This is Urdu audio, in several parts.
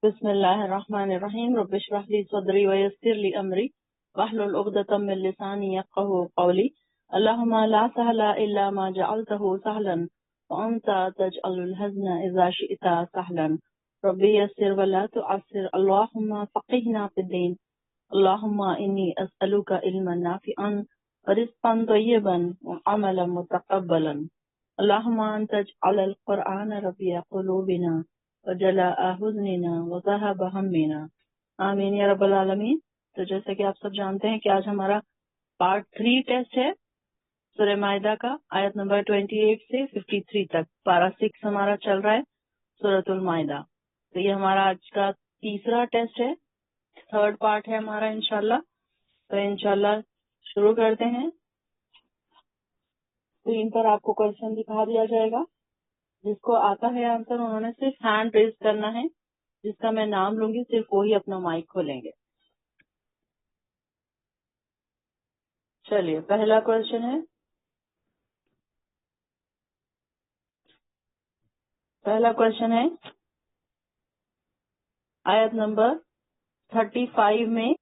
بسم اللہ الرحمن الرحیم رب اشرح لی صدری ویسر لی امری واحلل عقدۃ من لسانی یفقهوا قولی اللهم لا سهل الا ما جعلته سهلا وانت تجعل الحزن اذا شئت سهلا رب يسر ولا تعسر اللهم فقهنا في الدين اللهم انی اسألک علما نافعا ورزقا طیبا وعملا متقبلا اللهم انت اجعل القرآن ربيع قلوبنا وجلاء حزننا وذهب همنا آمین یا رب العالمین۔ تو جیسے کہ آپ سب جانتے ہیں کہ آج ہمارا پارٹ 3 ٹیسٹ ہے سورہ مائدہ کا، آیت نمبر 28 سے 53 تک، پارا 6 ہمارا چل رہا ہے سورۃ المائدہ۔ تو یہ ہمارا آج کا تیسرا ٹیسٹ ہے، تھرڈ پارٹ ہے ہمارا انشاءاللہ۔ تو انشاءاللہ شروع کرتے ہیں۔ اسکرین پر آپ کو کوشچن دکھا دیا جائے گا، جس کو آتا ہے آنسر انہوں نے صرف ہینڈ ریز کرنا ہے، جس کا میں نام لوں گی صرف وہی اپنا مائک کھولیں گے۔ چلیے پہلا کوشچن ہے، آیت نمبر 35 میں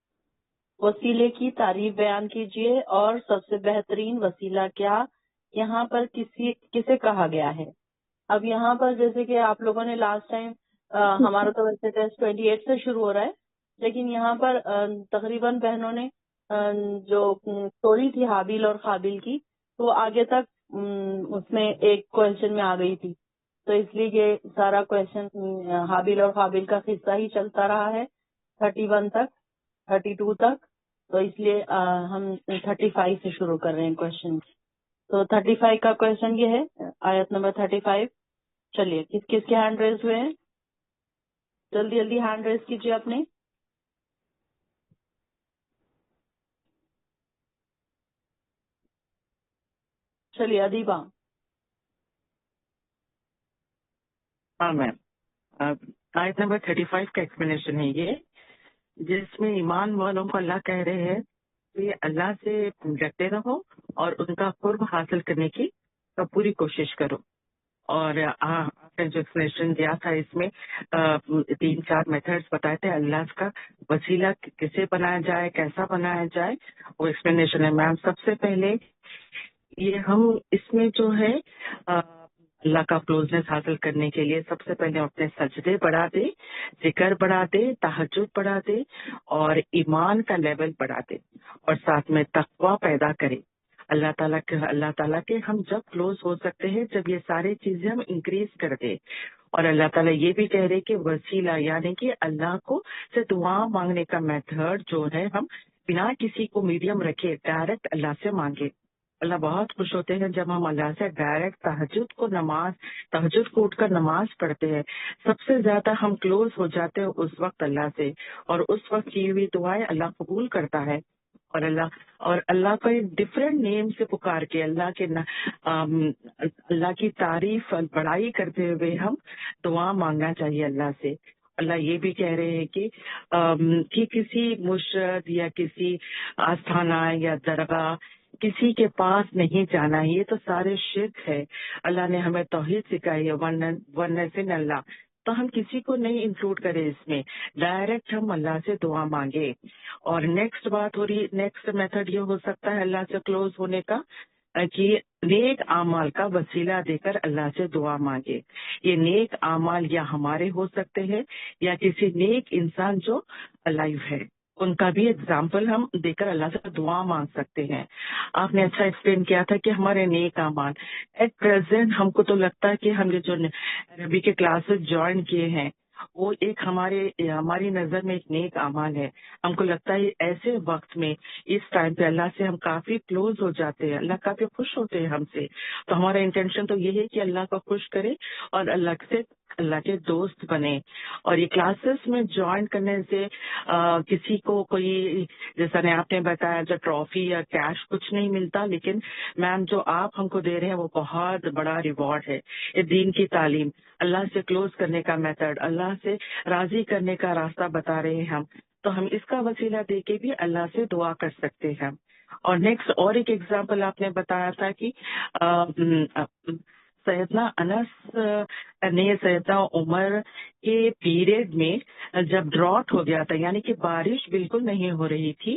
وسیلے کی تعریف بیان کیجیے اور سب سے بہترین وسیلہ کیا یہاں پر کسے کہا گیا ہے۔ اب یہاں پر جیسے کہ آپ لوگوں نے لاسٹ ٹائم، ہمارا تو ویسے ٹیسٹ 28 سے شروع ہو رہا ہے، لیکن یہاں پر تقریباً بہنوں نے جو اسٹوری تھی حابیل اور قابیل کی، وہ آگے تک اس میں ایک کوشچن میں آ گئی تھی، تو اس لیے یہ سارا کوشچن حابیل اور قابیل کا قصہ ہی چلتا رہا ہے 31 تک، 32 تک، تو اس لیے ہم 35 سے شروع کر رہے ہیں کوشچن۔ تو 35 کا کوشچن یہ ہے، آیت نمبر 35۔ چلیے کس کس کے ہینڈ ریز ہوئے ہیں، جلدی جلدی ہینڈ ریز کیجیے اپنے۔ چلیے ادیبہ۔ ہاں میم، آیت نمبر 35 کا ایکسپلینیشن ہے یہ، جس میں ایمان والوں کو اللہ کہہ رہے ہیں کہ اللہ سے ڈرتے رہو اور ان کا قرب حاصل کرنے کی پوری کوشش کرو۔ اور آپ نے جو ایکسپلینیشن دیا تھا اس میں 3-4 میتھڈز بتائے تھے اللہ کا وسیلہ کسے بنایا جائے، کیسا بنایا جائے، وہ ایکسپلینیشن ہے میم۔ سب سے پہلے یہ ہم اس میں جو ہے اللہ کا کلوزنس حاصل کرنے کے لیے سب سے پہلے اپنے سجدے بڑھا دے، ذکر بڑھا دے، تہجد بڑھا دے اور ایمان کا لیول بڑھا دے، اور ساتھ میں تقوی پیدا کرے۔ اللہ تعالیٰ کے ہم جب کلوز ہو سکتے ہیں جب یہ ساری چیزیں ہم انکریز کر دیں۔ اور اللہ تعالیٰ یہ بھی کہہ رہے کہ وسیلہ یعنی کہ اللہ کو سے دعا مانگنے کا میتھڈ جو ہے ہم بنا کسی کو میڈیم رکھے ڈائریکٹ اللہ سے مانگے۔ اللہ بہت خوش ہوتے ہیں جب ہم اللہ سے ڈائریکٹ تہجد کو اٹھ کر نماز پڑھتے ہیں۔ سب سے زیادہ ہم کلوز ہو جاتے ہیں اس وقت اللہ سے، اور اس وقت کی ہوئی دعائیں اللہ قبول کرتا ہے۔ اور اللہ کو ایک ڈفرینٹ نیم سے پکار کے اللہ کی تعریف بڑائی کرتے ہوئے ہم دعا مانگنا چاہیے اللہ سے۔ اللہ یہ بھی کہہ رہے ہیں کہ کسی مرشد یا کسی آستھانہ یا درگاہ کسی کے پاس نہیں جانا ہے، یہ تو سارے شرک ہے۔ اللہ نے ہمیں توحید سکھائی ہے، ونس ان اللہ، تو ہم کسی کو نہیں انکلوڈ کریں اس میں، ڈائریکٹ ہم اللہ سے دعا مانگے۔ اور نیکسٹ بات ہو رہی، نیکسٹ میتھڈ یہ ہو سکتا ہے اللہ سے کلوز ہونے کا کہ نیک اعمال کا وسیلہ دے کر اللہ سے دعا مانگے۔ یہ نیک اعمال یا ہمارے ہو سکتے ہیں یا کسی نیک انسان جو الائیو ہے، ان کا بھی اگزامپل ہم دے کر اللہ سے دعا مانگ سکتے ہیں۔ آپ نے اچھا ایکسپلین کیا تھا کہ ہمارے نیک اعمال ایٹ پریزنٹ ہم کو تو لگتا ہے کہ ہم نے جو عربی کے کلاسز جوائن کیے ہیں وہ ایک ہماری نظر میں ایک نیک اعمال ہے۔ ہم کو لگتا ہے ایسے وقت میں اس ٹائم پہ اللہ سے ہم کافی کلوز ہو جاتے ہیں، اللہ کافی خوش ہوتے ہیں ہم سے، تو ہمارا انٹینشن تو یہ ہے کہ اللہ کو خوش کرے اور اللہ کے دوست بنے۔ اور یہ کلاسز میں جوائن کرنے سے کسی کو کوئی، جیسا نے آپ نے بتایا، جو ٹرافی یا کیش کچھ نہیں ملتا، لیکن میم جو آپ ہم کو دے رہے ہیں وہ بہت بڑا ریوارڈ ہے۔ یہ دین کی تعلیم، اللہ سے کلوز کرنے کا میتھڈ، اللہ سے راضی کرنے کا راستہ بتا رہے ہیں ہم، تو ہم اس کا وسیلہ دے کے بھی اللہ سے دعا کر سکتے ہیں۔ اور نیکسٹ اور ایک ایگزامپل آپ نے بتایا تھا کہ سیدنا انس نے سیدنا عمر کے پیریڈ میں جب ڈراٹ ہو گیا تھا، یعنی کہ بارش بالکل نہیں ہو رہی تھی،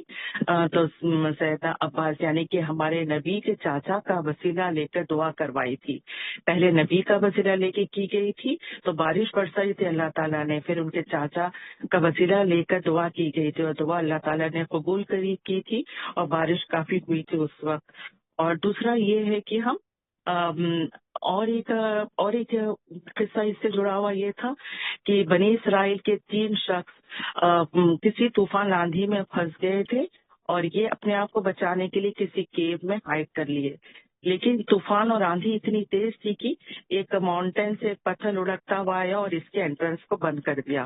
تو سیدنا عباس یعنی کہ ہمارے نبی کے چاچا کا وسیلہ لے کر دعا کروائی تھی. پہلے نبی کا وسیلہ لے کے کی گئی تھی تو بارش برس رہی تھی اللہ تعالیٰ نے، پھر ان کے چاچا کا وسیلہ لے کر دعا کی گئی تھی اور دعا اللہ تعالیٰ نے قبول کی تھی اور بارش کافی ہوئی تھی اس وقت. اور دوسرا یہ ہے کہ ہم اور ایک قصہ اس سے جڑا ہوا یہ تھا کہ بنی اسرائیل کے 3 شخص کسی طوفان آندھی میں پھنس گئے تھے اور یہ اپنے آپ کو بچانے کے لیے کسی کیو میں ہائڈ کر لیے، لیکن طوفان اور آندھی اتنی تیز تھی کہ ایک ماؤنٹین سے ایک پتھر لڑکتا ہوا آیا اور اس کے انٹرنس کو بند کر دیا.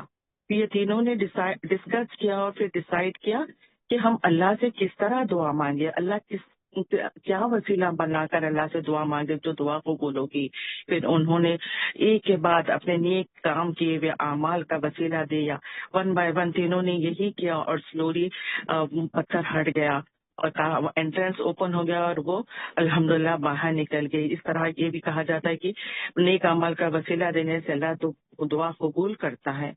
یہ تینوں نے ڈسکس کیا اور پھر ڈیسائیڈ کیا کہ ہم اللہ سے کس طرح دعا مانگے، اللہ کیا وسیلہ بنا کر اللہ سے دعا مانگے جو دعا قبول ہوگی. پھر انہوں نے ایک کے بعد اپنے نیک کام کیے ہوئے اعمال کا وسیلہ دیا، 1 بائی 1 تینوں نے یہی کیا اور سلولی پتھر ہٹ گیا اور انٹرنس اوپن ہو گیا اور وہ الحمدللہ باہر نکل گئی. اس طرح یہ بھی کہا جاتا ہے کہ نیک اعمال کا وسیلہ دینے سے اللہ تو دعا قبول کرتا ہے.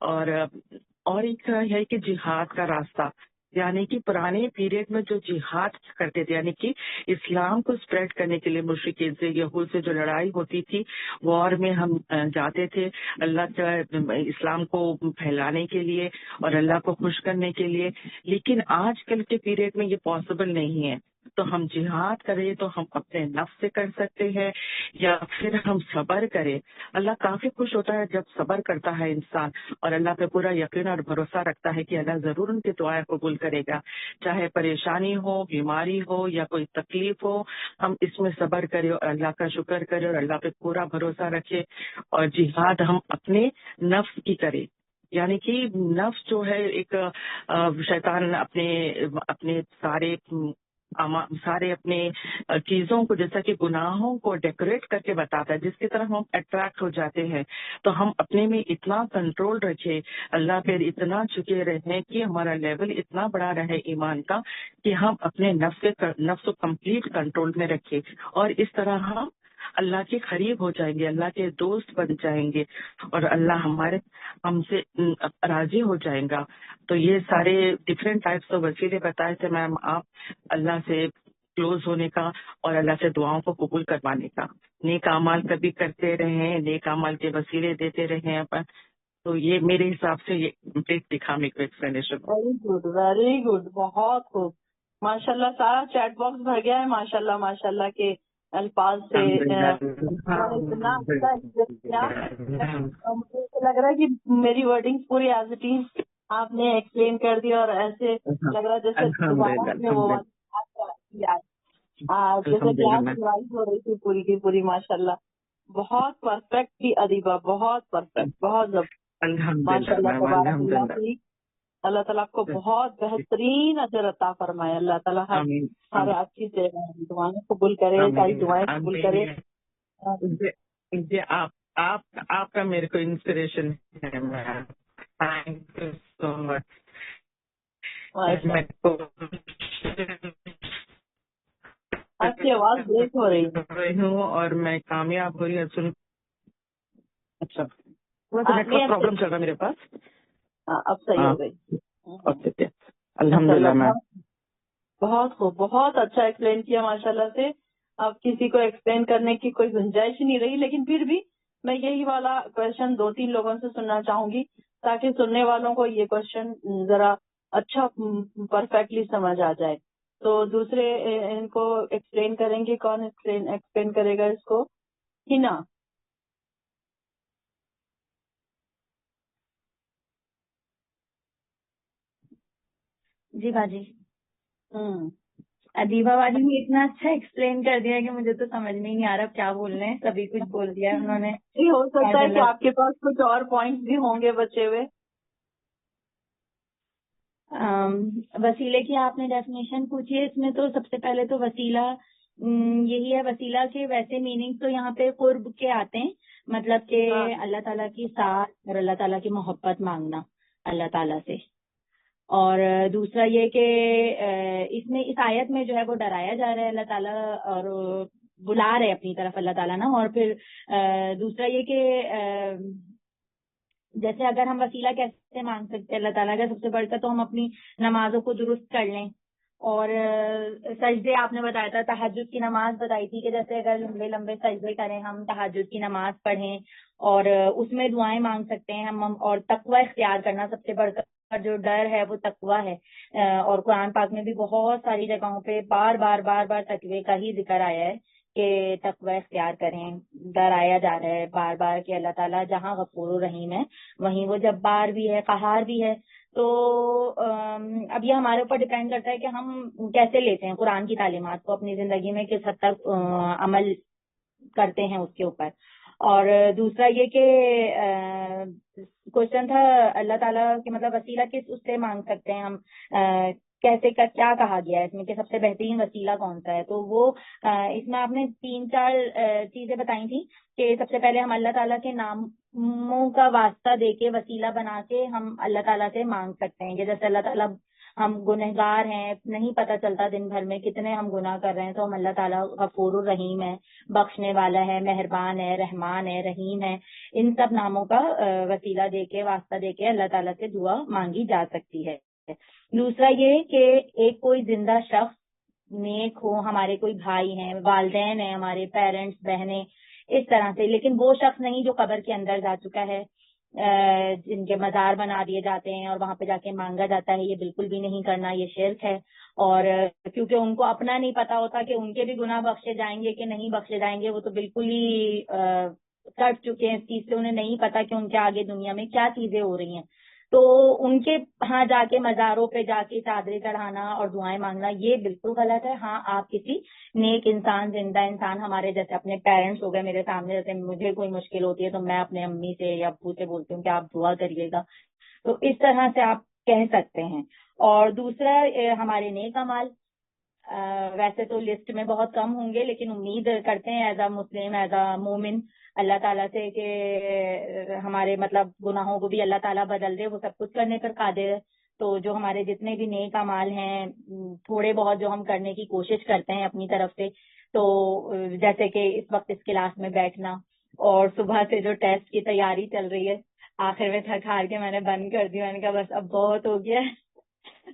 اور ایک ہے کہ جہاد کا راستہ، یعنی کہ پرانے پیریڈ میں جو جہاد کرتے تھے، یعنی کہ اسلام کو اسپریڈ کرنے کے لیے مشرکین سے یہود سے جو لڑائی ہوتی تھی، وار میں ہم جاتے تھے اللہ کا اسلام کو پھیلانے کے لیے اور اللہ کو خوش کرنے کے لیے. لیکن آج کل کے پیریڈ میں یہ پاسبل نہیں ہے، تو ہم جہاد کریں تو ہم اپنے نفس سے کر سکتے ہیں یا پھر ہم صبر کریں. اللہ کافی خوش ہوتا ہے جب صبر کرتا ہے انسان اور اللہ پہ پورا یقین اور بھروسہ رکھتا ہے کہ اللہ ضرور ان کی دعائیں قبول کرے گا. چاہے پریشانی ہو، بیماری ہو یا کوئی تکلیف ہو، ہم اس میں صبر کریں اور اللہ کا شکر کریں اور اللہ پہ پورا بھروسہ رکھے. اور جہاد ہم اپنے نفس کی کریں، یعنی کہ نفس جو ہے ایک شیطان اپنے سارے اپنے چیزوں کو جیسا کہ گناہوں کو ڈیکوریٹ کر کے بتاتا ہے جس کی طرف ہم اٹریکٹ ہو جاتے ہیں. تو ہم اپنے میں اتنا کنٹرول رکھے، اللہ پہ اتنا جھکے رہیں کہ ہمارا لیول اتنا بڑا رہے ایمان کا کہ ہم اپنے نفس کو کمپلیٹ کنٹرول میں رکھے، اور اس طرح ہم اللہ کے قریب ہو جائیں گے، اللہ کے دوست بن جائیں گے اور اللہ ہم سے راضی ہو جائیں گا. تو یہ سارے ڈفرینٹ ٹائپس آف وسیلے بتائے تھے میم آپ، اللہ سے کلوز ہونے کا اور اللہ سے دعاؤں کو قبول کروانے کا. نیک اعمال کبھی کرتے رہیں، نیک اعمال کے وسیلے دیتے رہیں اپن. تو یہ میرے حساب سے یہ کمپلیٹ دکھا میرے کو ایکسپلینیشن. ویری گڈ، بہت خوب، ماشاء اللہ. سارا چیٹ باکس بھر گیا ہے ماشاء اللہ، ماشاء اللہ کے الفاظ سے. اتنا اچھا مجھے ایسا لگ رہا ہے کہ میری ورڈنگ پوری ایز اٹ از آپ نے ایکسپلین کر دی اور ایسے لگ رہا ہے جیسے دوبارہ آپ نے وہ جیسے کلاس ریوائز ہو رہی تھی پوری کی پوری. ماشاء اللہ بہت پرفیکٹ تھی ادیبہ، بہت پرفیکٹ، بہت زبردست ماشاء اللہ. تبارک اللہ کی اللہ تعالیٰ کو بہت بہترین اجر عطا فرمائے. اللہ تعالیٰ ہر اچھی سے دعائیں قبول کرے، ساری دعائیں قبول کرے. آپ کا میرے کو انسپریشن ہے میم، تھینک یو سو مچ. آپ کی آواز بریک ہو رہی ہوں اور میں کامیاب ہو رہی ہوں. اچھا پرابلم چل رہا میرے پاس، اب صحیح ہو گئی. الحمد للہ میم. بہت خوب، بہت اچھا ایکسپلین کیا ماشاء اللہ سے. اب کسی کو ایکسپلین کرنے کی کوئی گنجائش نہیں رہی، لیکن پھر بھی میں یہی والا کوشچن 2-3 لوگوں سے سننا چاہوں گی تاکہ سننے والوں کو یہ کوشچن ذرا اچھا پرفیکٹلی سمجھ آ جائے. تو دوسرے ان کو ایکسپلین کریں گے. کون ایکسپلین کرے گا اس کو؟ ہنا. جی باجی. ادیبہ باجی نے اتنا اچھا ایکسپلین کر دیا کہ مجھے تو سمجھ میں نہیں آ رہا کیا بولنا ہے، سبھی کچھ بول دیا انہوں نے. ہو سکتا ہے کہ آپ کے پاس کچھ اور پوائنٹس بھی ہوں گے بچے ہوئے. وسیلے کی آپ نے ڈیفینیشن پوچھی ہے. اس میں تو سب سے پہلے تو وسیلہ یہی ہے. وسیلہ کے ویسے میننگ تو یہاں پہ قرب کے آتے ہیں، مطلب کہ اللہ تعالیٰ کی ساتھ اور اللہ تعالیٰ کی محبت مانگنا اللہ تعالیٰ سے. اور دوسرا یہ کہ اس آیت میں جو ہے وہ ڈرایا جا رہا ہے اللہ تعالیٰ اور بلا رہے اپنی طرف اللہ تعالیٰ نا. اور پھر دوسرا یہ کہ جیسے اگر ہم وسیلہ کیسے مانگ سکتے ہیں اللہ تعالیٰ کا؟ سب سے بڑھ کر تو ہم اپنی نمازوں کو درست کر لیں، اور سجدے آپ نے بتایا تھا، تہجد کی نماز بتائی تھی کہ جیسے اگر لمبے لمبے سجدے کریں، ہم تہجد کی نماز پڑھیں اور اس میں دعائیں مانگ سکتے ہیں ہم، اور تقوی اختیار کرنا سب سے بڑھ کر جو ڈر ہے وہ تقوی ہے. اور قرآن پاک میں بھی بہت ساری جگہوں پہ بار بار بار بار تقوی کا ہی ذکر آیا ہے کہ تقوی اختیار کریں. ڈرایا جا رہا ہے بار بار کہ اللہ تعالیٰ جہاں غفور الرحیم ہے وہیں وہ جبار بھی ہے، قہار بھی ہے. تو اب یہ ہمارے اوپر ڈیپینڈ کرتا ہے کہ ہم کیسے لیتے ہیں قرآن کی تعلیمات کو اپنی زندگی میں، کس حد تک عمل کرتے ہیں اس کے اوپر. اور دوسرا یہ کہ کوشچن تھا اللہ تعالیٰ کہ مطلب وسیلہ کس اس سے مانگ سکتے ہیں ہم، کیسے کا کیا کہا گیا ہے اس میں کہ سب سے بہترین وسیلہ کون سا ہے. تو وہ اس میں آپ نے 3-4 چیزیں بتائی تھیں کہ سب سے پہلے ہم اللہ تعالیٰ کے ناموں کا واسطہ دے کے وسیلہ بنا کے ہم اللہ تعالیٰ سے مانگ سکتے ہیں کہ جیسے اللہ تعالیٰ ہم گنہگار ہیں، نہیں پتہ چلتا دن بھر میں کتنے ہم گناہ کر رہے ہیں، تو ہم اللہ تعالیٰ غفور الرحیم ہے، بخشنے والا ہے، مہربان ہے، رحمان ہے، رحیم ہے، ان سب ناموں کا وسیلہ دے کے واسطہ دے کے اللہ تعالیٰ سے دعا مانگی جا سکتی ہے. دوسرا یہ کہ ایک کوئی زندہ شخص نیک ہو، ہمارے کوئی بھائی ہیں، والدین ہیں، ہمارے پیرنٹس، بہنیں، اس طرح سے، لیکن وہ شخص نہیں جو قبر کے اندر جا چکا ہے، جن کے مزار بنا دیے جاتے ہیں اور وہاں پہ جا کے مانگا جاتا ہے، یہ بالکل بھی نہیں کرنا، یہ شرک ہے. اور کیونکہ ان کو اپنا نہیں پتا ہوتا کہ ان کے بھی گناہ بخشے جائیں گے کہ نہیں بخشے جائیں گے، وہ تو بالکل ہی کٹ چکے ہیں اس چیز سے، انہیں نہیں پتا کہ ان کے آگے دنیا میں کیا چیزیں ہو رہی ہیں. تو ان کے ہاں جا کے مزاروں پہ جا کے چادریں چڑھانا اور دعائیں مانگنا یہ بالکل غلط ہے. ہاں آپ کسی نیک انسان، زندہ انسان، ہمارے جیسے اپنے پیرنٹس ہو گئے میرے سامنے، جیسے مجھے کوئی مشکل ہوتی ہے تو میں اپنے امی سے یا ابو سے بولتی ہوں کہ آپ دعا کریے گا، تو اس طرح سے آپ کہہ سکتے ہیں. اور دوسرا ہمارے نیک اعمال، ویسے تو لسٹ میں بہت کم ہوں گے، لیکن امید کرتے ہیں as a Muslim, as a مومن اللہ تعالیٰ سے کہ ہمارے مطلب گناہوں کو بھی اللہ تعالیٰ بدل دے، وہ سب کچھ کرنے پر قادر ہے. تو جو ہمارے جتنے بھی نیک اعمال ہیں، تھوڑے بہت جو ہم کرنے کی کوشش کرتے ہیں اپنی طرف سے، تو جیسے کہ اس وقت اس کلاس میں بیٹھنا، اور صبح سے جو ٹیسٹ کی تیاری چل رہی ہے، آخر میں تھک ہار کے میں نے بند کر دی، میں نے کہا بس اب بہت ہو گیا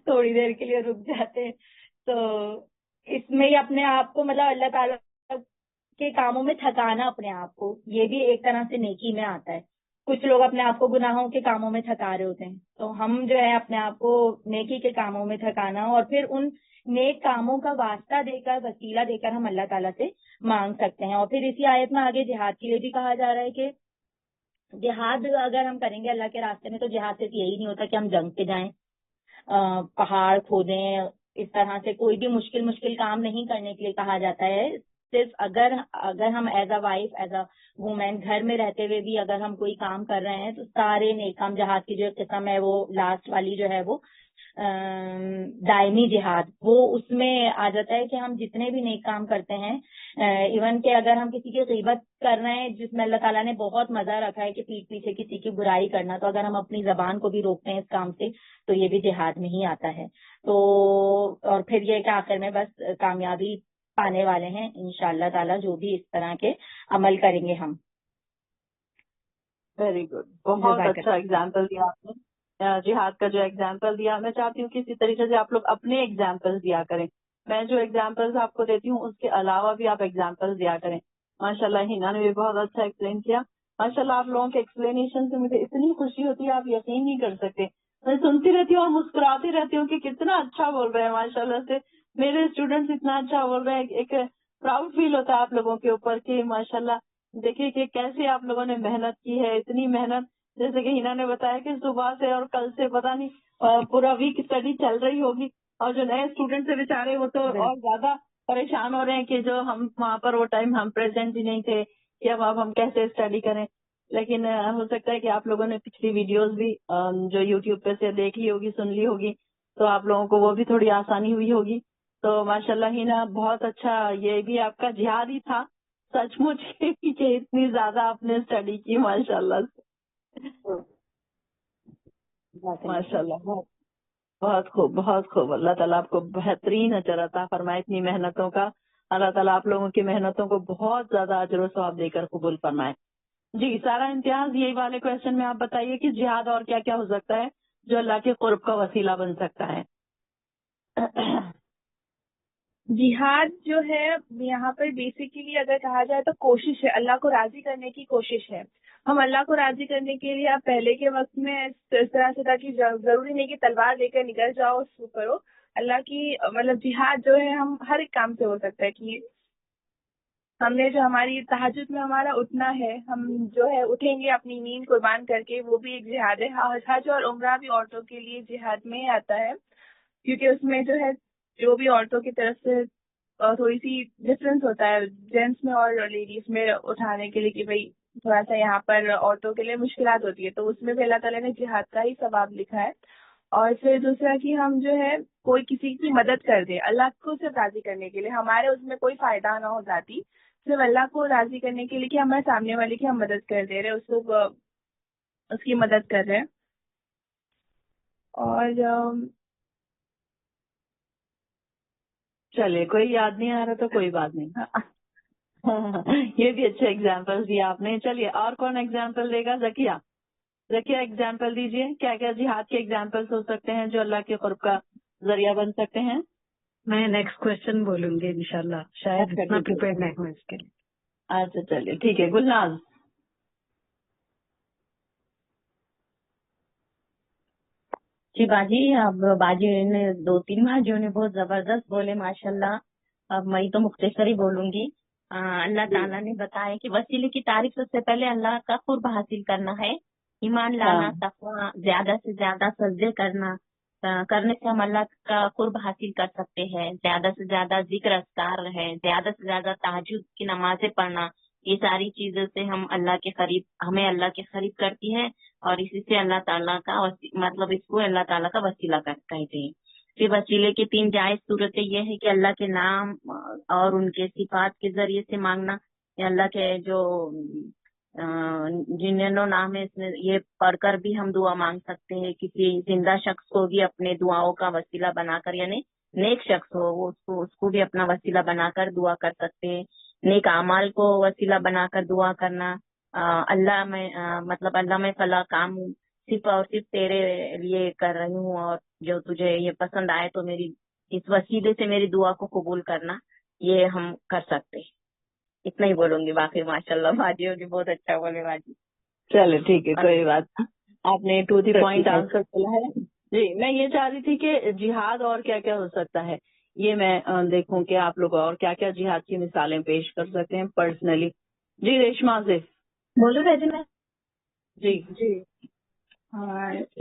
تھوڑی دیر کے لیے رک جاتے ہیں. تو اس میں ہی اپنے آپ کو مطلب اللہ تعالیٰ کے کاموں میں تھکانا اپنے آپ کو، یہ بھی ایک طرح سے نیکی میں آتا ہے. کچھ لوگ اپنے آپ کو گناہوں کے کاموں میں تھکا رہے ہوتے ہیں، تو ہم جو ہے اپنے آپ کو نیکی کے کاموں میں تھکانا، اور پھر ان نیک کاموں کا واسطہ دے کر، وسیلہ دے کر ہم اللہ تعالیٰ سے مانگ سکتے ہیں. اور پھر اسی آیت میں آگے جہاد کے لیے بھی کہا جا رہا ہے کہ جہاد اگر ہم کریں گے اللہ کے راستے میں، تو جہاد صرف یہی نہیں ہوتا کہ ہم جنگ پہ جائیں، پہاڑ کھودیں، اس طرح سے کوئی بھی مشکل کام نہیں کرنے کے لیے کہا جاتا ہے. صرف اگر ہم as a wife, as a woman گھر میں رہتے ہوئے بھی اگر ہم کوئی کام کر رہے ہیں، تو سارے نیک کام، جہاد کی جو قسم ہے وہ لاسٹ والی جو ہے وہ دائمی جہاد، وہ اس میں آ جاتا ہے کہ ہم جتنے بھی نیک کام کرتے ہیں، ایون کہ اگر ہم کسی کی غیبت کر رہے ہیں، جس میں اللہ تعالیٰ نے بہت مزہ رکھا ہے کہ پیٹھ پیچھے کسی کی برائی کرنا، تو اگر ہم اپنی زبان کو بھی روکتے ہیں اس کام سے، تو یہ بھی جہاد میں ہی آتا ہے. تو اور پھر یہ کہ آخر میں بس کامیابی پانے والے ہیں انشاءاللہ تعالیٰ، جو بھی اس طرح کے عمل کریں گے ہم. ویری گڈ، بہت اچھا ایگزامپل دیا آپ نے. جہاد کا جو ایگزامپل دیا، میں چاہتی ہوں کہ اسی طریقے سے آپ لوگ اپنے ایگزامپل دیا کریں. میں جو ایگزامپلس آپ کو دیتی ہوں اس کے علاوہ بھی آپ ایگزامپل دیا کریں. ماشاء اللہ ہینا نے بھی بہت اچھا ایکسپلین کیا. ماشاء اللہ آپ لوگوں کے ایکسپلینیشن سے مجھے اتنی خوشی ہوتی ہے، آپ یقین نہیں کر سکتے. میں سنتی رہتی ہوں اور مسکراتی رہتی ہوں کہ کتنا اچھا بول رہے ہیں ماشاء اللہ سے میرے اسٹوڈینٹس، اتنا اچھا بول رہے ہیں. ایک پراؤڈ فیل ہوتا ہے آپ لوگوں کے اوپر کہ ماشاء اللہ دیکھیے کہ کیسے آپ لوگوں نے محنت کی ہے، اتنی محنت. جیسے کہ ہینا نے بتایا کہ صبح سے اور کل سے پتہ نہیں پورا ویک اسٹڈی چل رہی ہوگی، اور جو نئے اسٹوڈینٹس ہیں بیچارے وہ تو اور زیادہ پریشان ہو رہے ہیں کہ جو ہم وہاں پر وہ ٹائم ہم پریزنٹ ہی نہیں تھے کہ اب ہم کیسے اسٹڈی کریں. لیکن ہو سکتا ہے کہ آپ لوگوں نے پچھلی ویڈیوز بھی جو یوٹیوب پہ سے دیکھ لی ہوگی، سن لی ہوگی، تو آپ لوگوں کو وہ بھی تھوڑی آسانی ہوئی ہوگی. تو ماشاء اللہ ہینا بہت اچھا، یہ بھی آپ کا جہاد ہی تھا سچ مچ کہ اتنی زیادہ آپ نے اسٹڈی کی ماشاء اللہ سے. ماشاء اللہ بہت خوب، بہت خوب. اللہ تعالیٰ آپ کو بہترین اجر عطا فرمائے اتنی محنتوں کا. اللہ تعالیٰ آپ لوگوں کی محنتوں کو بہت زیادہ اجر و ثواب دے کر قبول فرمائے. جی سارا امتیاز یہی والے کوشچن میں آپ بتائیے کہ جہاد اور کیا کیا ہو سکتا ہے جو اللہ کے قرب کا وسیلہ بن سکتا ہے. جہاد جو ہے یہاں پر بیسیکلی اگر کہا جائے تو کوشش ہے، اللہ کو راضی کرنے کی کوشش ہے. ہم اللہ کو راضی کرنے کے لیے آپ پہلے کے وقت میں اس طرح سے تھا کہ ضروری نہیں کہ تلوار لے کر نکل جاؤ شروع کرو. اللہ کی مطلب جہاد جو ہے ہم ہر ایک کام سے ہو سکتا ہے کہ ہم نے جو ہماری تہجد میں ہمارا اٹھنا ہے، ہم جو ہے اٹھیں گے اپنی نیند قربان کر کے، وہ بھی ایک جہاد ہے. حج اور عمرہ بھی عورتوں کے لیے جہاد میں ہی آتا ہے، کیونکہ اس میں جو ہے جو بھی عورتوں کی طرف سے تھوڑی سی ڈفرینس ہوتا ہے جینٹس میں اور لیڈیز میں اٹھانے کے لیے کہ بھئی تھوڑا سا یہاں پر عورتوں کے لیے مشکلات ہوتی ہے، تو اس میں بھی اللہ تعالیٰ نے جہاد کا ہی ثواب لکھا ہے. اور پھر دوسرا کہ ہم جو ہے کوئی کسی کی مدد کر دے اللہ کو صرف راضی کرنے کے لیے، ہمارے اس میں کوئی فائدہ نہ ہو ذاتی، صرف اللہ کو راضی کرنے کے لیے کہ ہمارے سامنے والے کی ہم مدد کر دے رہے، اس کو اس کی مدد کر رہے ہیں. اور چلیے کوئی یاد نہیں آ رہا تو کوئی بات نہیں. یہ بھی اچھے ایگزامپل دیا آپ نے. چلیے اور کون ایگزامپل دے گا؟ ذکیہ ایگزامپل دیجیے. کیا کیا جہاد کے ایگزامپلس ہو سکتے ہیں جو اللہ کے قرب کا ذریعہ بن سکتے ہیں؟ میں نیکسٹ کوشچن بولوں گی انشاءاللہ، شاید اتنا پریپیئر نہیں ہوں اس کے لیے. اچھا چلیے ٹھیک ہے. گلناز. جی باجی، اب باجی نے 2-3 باجیوں نے بہت زبردست بولے ماشاءاللہ. اب میں تو مختصر ہی بولوں گی. اللہ تعالیٰ نے بتایا کہ وسیلے کی تعریف سب سے پہلے اللہ کا قرب حاصل کرنا ہے، ایمان لانا، تقویٰ، زیادہ سے زیادہ سجدے کرنے سے ہم اللہ کا قرب حاصل کر سکتے ہیں. زیادہ سے زیادہ ذکر اذکار ہے، زیادہ سے زیادہ تہجد کی نمازیں پڑھنا، یہ ساری چیزوں سے ہمیں اللہ کے قریب کرتی ہے، اور اسی سے اللہ تعالیٰ کا مطلب اس کو اللہ تعالیٰ کا وسیلہ کہتے ہیں. پھر وسیلے کی 3 جائز صورتیں یہ ہے کہ اللہ کے نام اور ان کے صفات کے ذریعے سے مانگنا، یا اللہ کے جو جنوں نام ہے اس میں یہ پڑھ کر بھی ہم دعا مانگ سکتے ہیں. کسی زندہ شخص کو بھی اپنے دعاؤں کا وسیلہ بنا کر، یعنی نیک شخص ہو وہ اس کو بھی اپنا وسیلہ بنا کر دعا کر سکتے ہیں. نیک اعمال کو وسیلہ بنا کر دعا کرنا، اللہ میں فلاں کام صرف اور صرف تیرے لیے کر رہی ہوں، اور جو تجھے یہ پسند آئے تو میری اس وسیلے سے میری دعا کو قبول کرنا، یہ ہم کر سکتے. اتنا ہی بولوں گی، باقی ماشاءاللہ باجی ہوگی بہت اچھا بولے باجی. چلے ٹھیک ہے کوئی بات. آپ نے ٹو دی پوائنٹ آنسر کیا ہے. جی میں یہ چاہ رہی تھی کہ جہاد اور کیا کیا ہو سکتا ہے، یہ میں دیکھوں کہ آپ لوگ اور کیا کیا جہاد کی مثالیں پیش کر سکتے ہیں پرسنلی. جی ریشما سے بولو بھائی. میں جی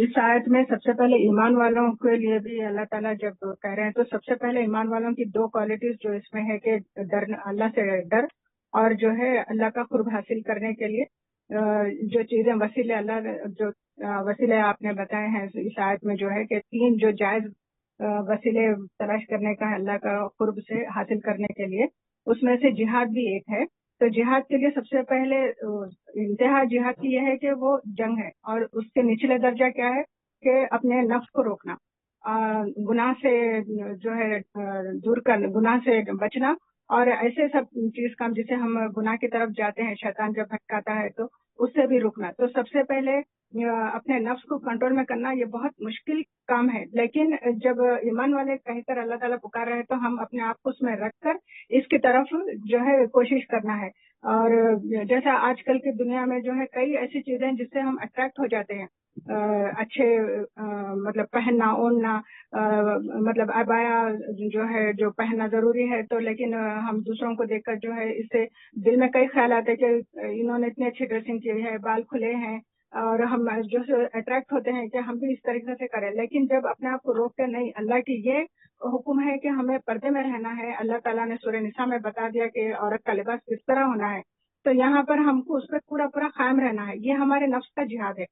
اس آیت میں سب سے پہلے ایمان والوں کے لیے بھی اللہ تعالیٰ جب کہہ رہے ہیں تو سب سے پہلے ایمان والوں کی 2 کوالٹیز جو اس میں ہے کہ اللہ سے ڈر، اور جو ہے اللہ کا قرب حاصل کرنے کے لیے جو چیزیں وسیلے آپ نے بتائے ہیں اس آیت میں، جو ہے کہ 3 جو جائز وسیلے تلاش کرنے کا اللہ کا قرب سے حاصل کرنے کے لیے، اس میں سے جہاد بھی ایک ہے. تو جہاد کے لیے سب سے پہلے انتہا جہاد کی یہ ہے کہ وہ جنگ ہے، اور اس کے نچلے درجہ کیا ہے کہ اپنے نفس کو روکنا، گناہ سے جو ہے دور کرنا، گناہ سے بچنا، اور ایسے سب چیز کام جسے ہم گناہ کی طرف جاتے ہیں، شیطان جب بھٹکاتا ہے تو اس سے بھی رکنا. تو سب سے پہلے اپنے نفس کو کنٹرول میں کرنا یہ بہت مشکل کام ہے، لیکن جب ایمان والے کہیں کر اللہ تعالیٰ پکار رہے تو ہم اپنے آپ کو اس میں رکھ کر اس کی طرف جو ہے کوشش کرنا ہے. اور جیسا آج کل کی دنیا میں جو ہے کئی ایسی چیزیں جس سے ہم اٹریکٹ ہو جاتے ہیں، اچھے مطلب پہننا اوڑھنا، مطلب عبایا جو ہے جو پہننا ضروری ہے، تو لیکن ہم دوسروں کو دیکھ کر جو ہے اس سے دل میں کئی خیالات ہیں کہ انہوں نے اتنی اچھی ڈریسنگ کی ہے، بال کھلے ہیں، اور ہم جو اٹریکٹ ہوتے ہیں کہ ہم بھی اس طریقے سے کریں. لیکن جب اپنے آپ کو روک کے نہیں، اللہ کی یہ حکم ہے کہ ہمیں پردے میں رہنا ہے. اللہ تعالیٰ نے سورہ نساء میں بتا دیا کہ عورت کا لباس کس طرح ہونا ہے، تو یہاں پر ہم کو اس پہ پورا قائم رہنا ہے. یہ ہمارے نفس کا جہاد ہے،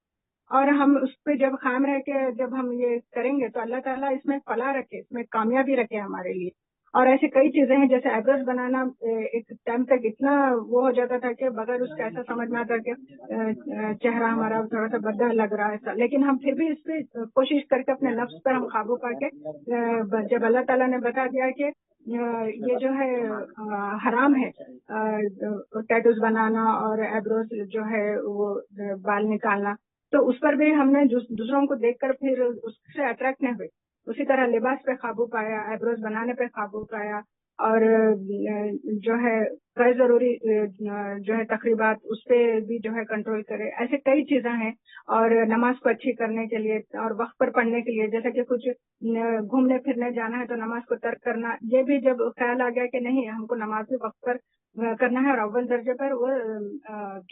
اور ہم اس پہ جب قائم رہ کے جب ہم یہ کریں گے تو اللہ تعالیٰ اس میں فلاح رکھے، اس میں کامیابی رکھے ہمارے لیے. اور ایسی کئی چیزیں ہیں جیسے ایبروز بنانا ایک ٹائم تک اتنا وہ ہو جاتا تھا کہ بغیر اس کا ایسا سمجھ میں آتا کہ چہرہ ہمارا تھوڑا سا بدا لگ رہا ہے، لیکن ہم پھر بھی اس پہ کوشش کر کے اپنے نفس پر ہم قابو پا کے جب اللہ تعالیٰ نے بتا دیا کہ یہ جو ہے حرام ہے ٹیٹوز بنانا اور ایبروز جو ہے وہ بال نکالنا، تو اس پر بھی ہم نے دوسروں کو دیکھ کر پھر اس سے اٹریکٹ نہیں ہوئے. اسی طرح لباس پہ قابو پایا، ایبروز بنانے پہ قابو پایا، اور جو ہے غیر ضروری جو ہے تقریبات اس پہ بھی جو ہے کنٹرول کرے. ایسے کئی چیزیں ہیں. اور نماز کو اچھی کرنے کے لیے اور وقت پر پڑھنے کے لیے، جیسے کہ کچھ گھومنے پھرنے جانا ہے تو نماز کو ترک کرنا، یہ بھی جب خیال آ گیا کہ نہیں ہم کو نماز بھی وقت پر کرنا ہے اور اول درجے پر وہ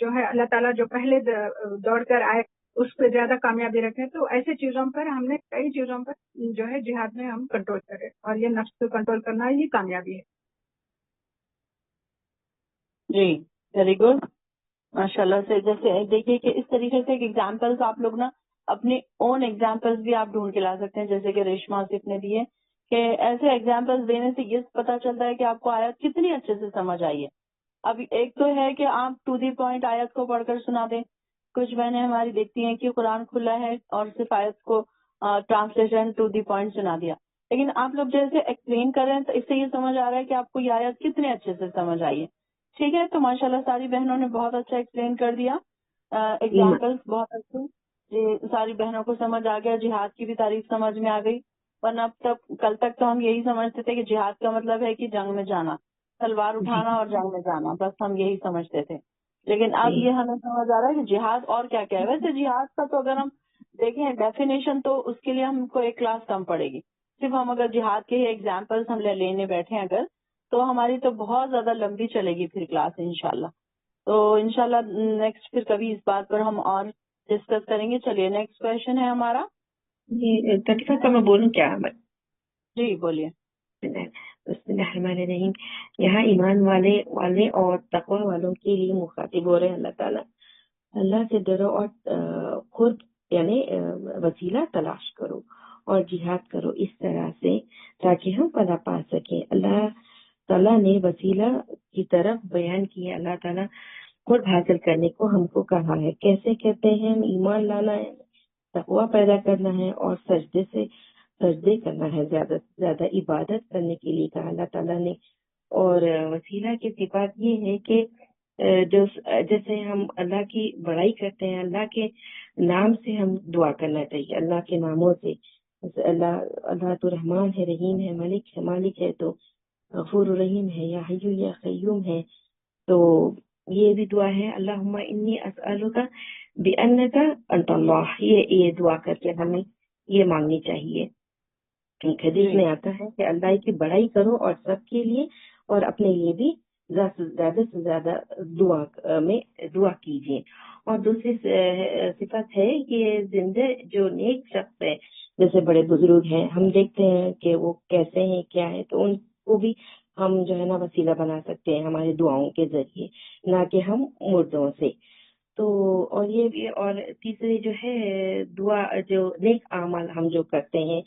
جو ہے اللہ تعالیٰ جو پہلے دوڑ کر آئے اس پہ زیادہ کامیابی رکھے. تو ایسے چیزوں پر ہم نے کئی چیزوں پر جو ہے جہاد میں ہم کنٹرول کرے، اور یہ نفس کو کنٹرول کرنا یہ کامیابی ہے. جی ویری گڈ ماشاء اللہ سے. جیسے دیکھیے کہ اس طریقے سے ایگزامپلس آپ لوگ نا اپنے اون ایگزامپلس بھی آپ ڈھونڈ کے لا سکتے ہیں، جیسے کہ ریشما آصف نے دیے کہ ایسے ایگزامپلس دینے سے یہ پتا چلتا ہے کہ آپ کو آیت کتنی اچھے سے سمجھ آئی ہے. اب ایک تو ہے کہ آپ ٹو دی پوائنٹ آیت کو پڑھ کر سنا دیں. کچھ بہنیں ہماری دیکھتی ہیں کہ قرآن کھلا ہے اور صرف آیت کو ٹرانسلیشن ٹو دی پوائنٹ سنا دیا، لیکن آپ لوگ جیسے ایکسپلین کر رہے ہیں تو اس سے یہ سمجھ آ رہا ہے کہ آپ کو یہ آیت کتنے اچھے سے سمجھ آئی ہے. ٹھیک ہے، تو ماشاءاللہ ساری بہنوں نے بہت اچھا ایکسپلین کر دیا، ایگزامپلس بہت اچھے. جی ساری بہنوں کو سمجھ آ گیا، جہاد کی بھی تعریف سمجھ میں آ گئی. ورنہ اب تک کل تک تو ہم یہی سمجھتے تھے کہ جہاد کا مطلب ہے کہ جنگ میں جانا، تلوار اٹھانا اور جنگ میں جانا، بس ہم یہی سمجھتے تھے. لیکن اب یہ ہمیں سمجھ آ رہا ہے کہ جہاد اور کیا کیا ہے. ویسے جہاد کا تو اگر ہم دیکھیں ڈیفینیشن تو اس کے لیے ہم کو ایک کلاس کم پڑے گی. صرف ہم اگر جہاد کے ہی ایگزامپلس ہم لینے بیٹھے اگر تو ہماری تو بہت زیادہ لمبی چلے گی پھر کلاس انشاءاللہ. تو انشاءاللہ نیکسٹ پھر کبھی اس بات پر ہم اور ڈسکس کریں گے. چلیے نیکسٹ کویشچن ہے ہمارا. جی تقریبا کا میں بولوں کیا؟ جی بولیے. بسم اللہ الرحمن الرحیم. یہاں ایمان والے اور تقوی والوں کے لیے مخاطب ہو رہے ہیں اللہ تعالیٰ. اللہ سے ڈرو اور خود یعنی وسیلہ تلاش کرو اور جہاد کرو اس طرح سے تاکہ ہم فلاح پا سکیں. اللہ تعالیٰ نے وسیلہ کی طرف بیان کیا. اللہ تعالیٰ خود حاصل کرنے کو ہم کو کہا ہے. کیسے کہتے ہیں؟ ایمان لانا ہے، تقوی پیدا کرنا ہے اور سجدے کرنا ہے، زیادہ سے زیادہ عبادت کرنے کے لیے کہا اللہ تعالیٰ نے. اور وسیلہ کی صفات یہ ہے کہ جیسے ہم اللہ کی بڑائی کرتے ہیں، اللہ کے نام سے ہم دعا کرنا چاہیے، اللہ کے ناموں سے. اللہ تو رحمان ہے، رحیم ہے، مالک ہے تو غفور رحیم ہے، یا حیو یا قیوم ہے. تو یہ بھی دعا ہے اللہم انی اسألک بأنک انت اللہ. یہ دعا کر کے ہمیں یہ مانگنی چاہیے. حدیث میں آتا ہے کہ اللہ کی بڑائی کرو اور سب کے لیے اور اپنے لیے بھی زیادہ سے زیادہ دعا کیجیے. اور دوسری صفت ہے کہ زندہ جو نیک شخص ہے، جیسے بڑے بزرگ ہیں، ہم دیکھتے ہیں کہ وہ کیسے ہیں کیا ہے، تو ان کو بھی ہم جو ہے نا وسیلہ بنا سکتے ہیں ہمارے دعاؤں کے ذریعے، نہ کہ ہم مردوں سے. تو اور یہ بھی، اور تیسری جو ہے دعا جو نیک اعمال ہم جو کرتے ہیں،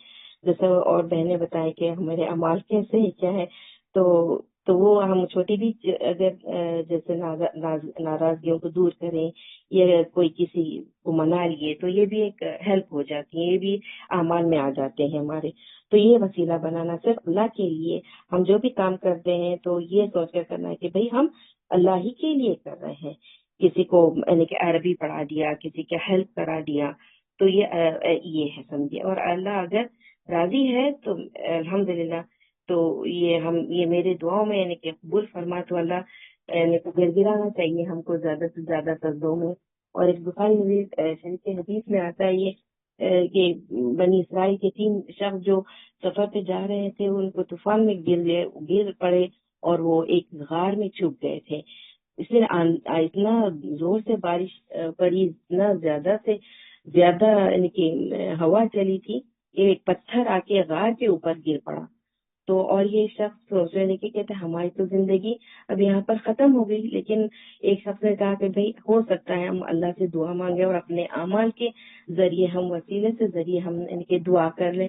جیسے اور بہنیں بتائیں کہ ہمارے اعمال کیسے ہیں کیا ہے، تو وہ ہم چھوٹی بھی اگر جیسے ناراضگیوں کو دور کریں یا کوئی کسی کو منا لیے تو یہ بھی ایک ہیلپ ہو جاتی ہے، یہ بھی اعمال میں آ جاتے ہیں ہمارے. تو یہ وسیلہ بنانا صرف اللہ کے لیے، ہم جو بھی کام کرتے ہیں تو یہ سوچ کر کرنا ہے کہ بھئی ہم اللہ ہی کے لیے کر رہے ہیں. کسی کو یعنی کہ عربی پڑھا دیا، کسی کا ہیلپ کرا دیا، تو یہ ہے سمجھے. اور اللہ اگر راضی ہے تو الحمدللہ، تو یہ میرے دعاؤں میں یعنی کہ قبول فرما. تو اللہ یعنی کہ گرگرانا چاہیے ہم کو زیادہ سے زیادہ سجدوں میں. اور ایک بخاری شریف حدیث میں آتا ہے یہ کہ بنی اسرائیل کے 3 شخص جو سفر پہ جا رہے تھے، ان کو طوفان میں گر پڑے اور وہ ایک غار میں چھپ گئے تھے. اس لیے اتنا زور سے بارش پڑی، اتنا زیادہ سے زیادہ یعنی کہ ہوا چلی تھی کہ ایک پتھر آ کے غار کے اوپر گر پڑا. تو اور یہ شخص سوچ رہے کہ کہتے ہماری تو زندگی اب یہاں پر ختم ہو گئی، لیکن ایک شخص نے کہا کہ بھئی ہو سکتا ہے ہم اللہ سے دعا مانگے اور اپنے اعمال کے ذریعے، ہم وسیلے سے ذریعے ہم ان کے دعا کر لیں.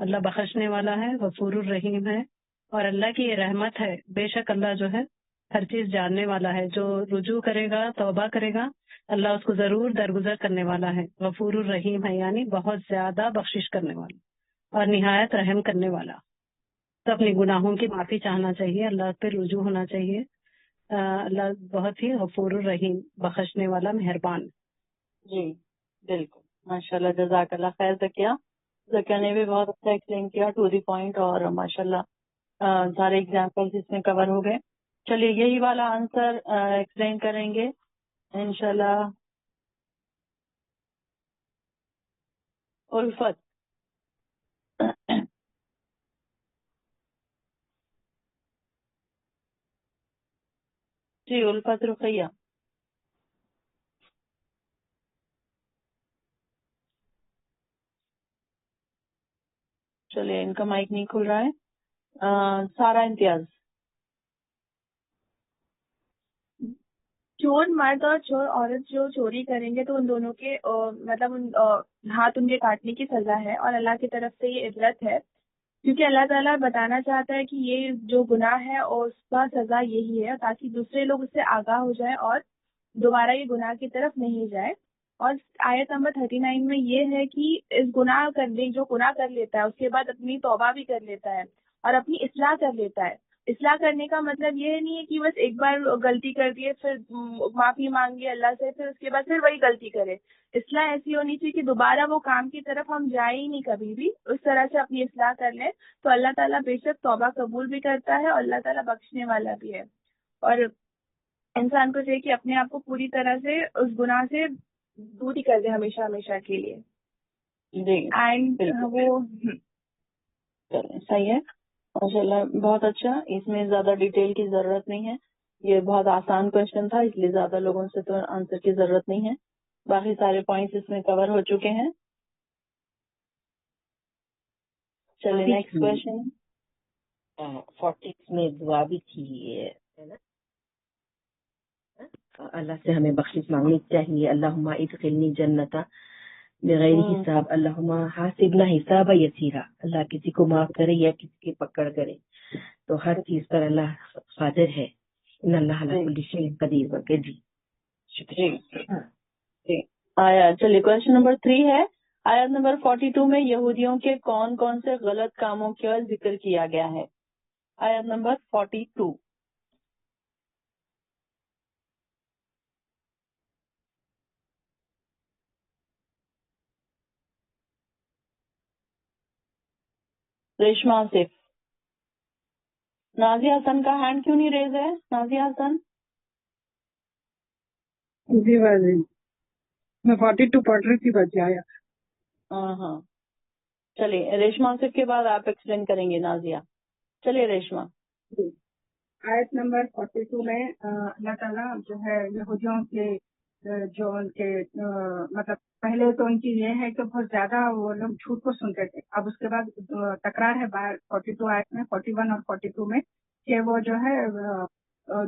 اللہ بخشنے والا ہے، غفور الرحیم ہے، اور اللہ کی یہ رحمت ہے، بے شک اللہ جو ہے ہر چیز جاننے والا ہے، جو رجوع کرے گا، توبہ کرے گا، اللہ اس کو ضرور درگزر کرنے والا ہے، غفور الرحیم ہے، یعنی بہت زیادہ بخشش کرنے والا اور نہایت رحم کرنے والا۔ تو اپنی گناہوں کی معافی چاہنا چاہیے، اللہ پہ رجوع ہونا چاہیے۔ اللہ بہت ہی غفور الرحیم، بخشنے والا، مہربان۔ جی بالکل، ماشاء اللہ، جزاک اللہ خیر ذکیہ۔ ذکیہ نے بھی بہت اچھا ایکسپلین کیا، ٹو دی پوائنٹ، اور ماشاء اللہ سارے ایگزامپلس اس میں کور ہو گئے۔ چلیے یہی والا آنسر ایکسپلین کریں گے انشاءاللہ الفت۔ جی الفت رقیہ۔ چلیے ان کا مائک نہیں کھل رہا ہے۔ سارا امتیاز۔ چور مرد اور چور عورت جو چوری کریں گے تو ان دونوں کے مطلب ہاتھ ان کے کاٹنے کی سزا ہے، اور اللہ کی طرف سے یہ عبرت ہے، کیونکہ اللہ تعالیٰ بتانا چاہتا ہے کہ یہ جو گناہ ہے اور اس کا سزا یہی ہے، تاکہ دوسرے لوگ اس سے آگاہ ہو جائے اور دوبارہ یہ گناہ کی طرف نہیں جائے۔ اور آیت نمبر 39 میں یہ ہے کہ اس گناہ کرنے جو گناہ کر لیتا ہے اس کے بعد اپنی توبہ بھی کر لیتا ہے اور اپنی اصلاح کر لیتا ہے۔ اصلاح کرنے کا مطلب یہ نہیں ہے کہ بس ایک بار غلطی کر دیے، پھر معافی مانگی اللہ سے، پھر اس کے بعد پھر وہی غلطی کرے۔ اصلاح ایسی ہونی چاہیے کہ دوبارہ وہ کام کی طرف ہم جائیں ہی نہیں کبھی بھی، اس طرح سے اپنی اصلاح کر لیں تو اللہ تعالیٰ بے شک توبہ قبول بھی کرتا ہے اور اللہ تعالیٰ بخشنے والا بھی ہے۔ اور انسان کو چاہیے کہ اپنے آپ کو پوری طرح سے اس گناہ سے دور ہی کر دے ہمیشہ ہمیشہ کے لیے۔ جی اینڈ وہ صحیح ہے ماشاء اللہ، بہت اچھا۔ اس میں زیادہ ڈیٹیل کی ضرورت نہیں ہے، یہ بہت آسان کوشچن تھا، اس لیے زیادہ لوگوں سے تو آنسر کی ضرورت نہیں ہے، باقی سارے پوائنٹس اس میں کور ہو چکے ہیں۔ چلیے نیکسٹ کوشچن۔ 40 میں دعا بھی تھی ہے نا، اللہ سے ہمیں بخشش مانگنی چاہیے۔ اللہم ادخلنی جنتا بغیر حساب، اللہم حاسبنا حسابا یسیرا، اللہ کسی کو معاف کرے یا کسی کی پکڑ کرے تو ہر چیز پر اللہ قادر ہے، ان اللہ علی کل شیء قدیر وغیرہ۔ جی شکریہ۔ جی آیا چلیے کوشچن نمبر 3 ہے، آیت نمبر 42 میں یہودیوں کے کون کون سے غلط کاموں کا ذکر کیا گیا ہے؟ آیت نمبر 42۔ ریشما آصف۔ نازیہ حسن کا ہینڈ کیوں نہیں ریز ہے؟ نازیہ حسن۔ جی بازی میں 42 پڑھ رہی تھی، بچے آیا۔ ہاں چلیے ریشما آصف کے بعد آپ ایکسپلین کریں گے نازیہ۔ چلیے ریشما۔ آیت نمبر 42 میں اللہ تعالیٰ جو ہے یہودیوں کے جو ان کے مطلب پہلے تو ان کی یہ ہے کہ بہت زیادہ وہ لوگ جھوٹ کو سنتے تھے، اب اس کے بعد تکرار ہے 42 آیت میں، 41 اور 42 میں، کہ وہ جو ہے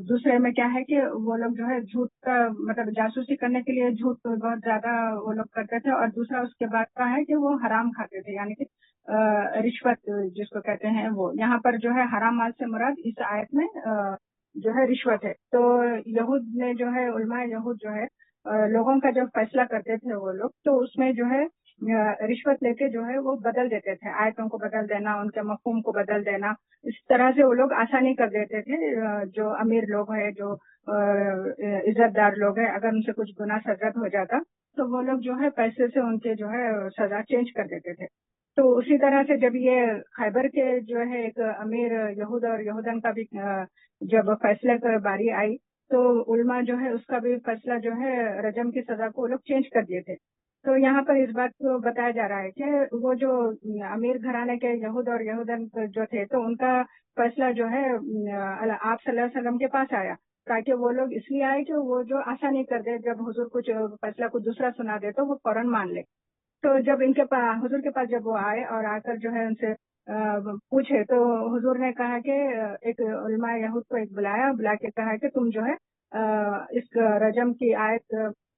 دوسرے میں کیا ہے کہ وہ لوگ جو ہے جھوٹ کا مطلب جاسوسی کرنے کے لیے جھوٹ بہت زیادہ وہ لوگ کرتے تھے، اور دوسرا اس کے بعد کا ہے کہ وہ حرام کھاتے تھے، یعنی کہ رشوت جس کو کہتے ہیں وہ، یہاں پر جو ہے حرام مال سے مراد اس آیت میں جو ہے رشوت ہے۔ تو یہود نے جو ہے علماء یہود جو ہے لوگوں کا جب فیصلہ کرتے تھے وہ لوگ، تو اس میں جو ہے رشوت لے کے جو ہے وہ بدل دیتے تھے، آیتوں کو بدل دینا، ان کے مفہوم کو بدل دینا، اس طرح سے وہ لوگ آسانی کر دیتے تھے۔ جو امیر لوگ ہیں، جو عزت دار لوگ ہیں، اگر ان سے کچھ گناہ سرزد ہو جاتا تو وہ لوگ جو ہے پیسے سے ان کے جو ہے سزا چینج کر دیتے تھے۔ تو اسی طرح سے جب یہ خیبر کے جو ہے ایک امیر یہود اور یہودن کا بھی جب فیصلے کی باری آئی تو علماء جو ہے اس کا بھی فیصلہ جو ہے رجم کی سزا کو وہ لوگ چینج کر دیے تھے۔ تو یہاں پر اس بات کو بتایا جا رہا ہے کہ وہ جو امیر گھرانے کے یہود اور یہودن جو تھے تو ان کا فیصلہ جو ہے آپ صلی اللہ علیہ وسلم کے پاس آیا، تاکہ وہ لوگ اس لیے آئے کہ وہ جو آسانی کر دے، جب حضور کچھ فیصلہ کچھ دوسرا سنا دے تو وہ فوراً مان لے۔ تو جب ان کے پاس حضور کے پاس جب وہ آئے اور آ کر جو ہے ان سے پوچھے تو حضور نے کہا کہ ایک علماء یہود کو ایک بلا کے کہا کہ تم جو ہے اس رجم کی آیت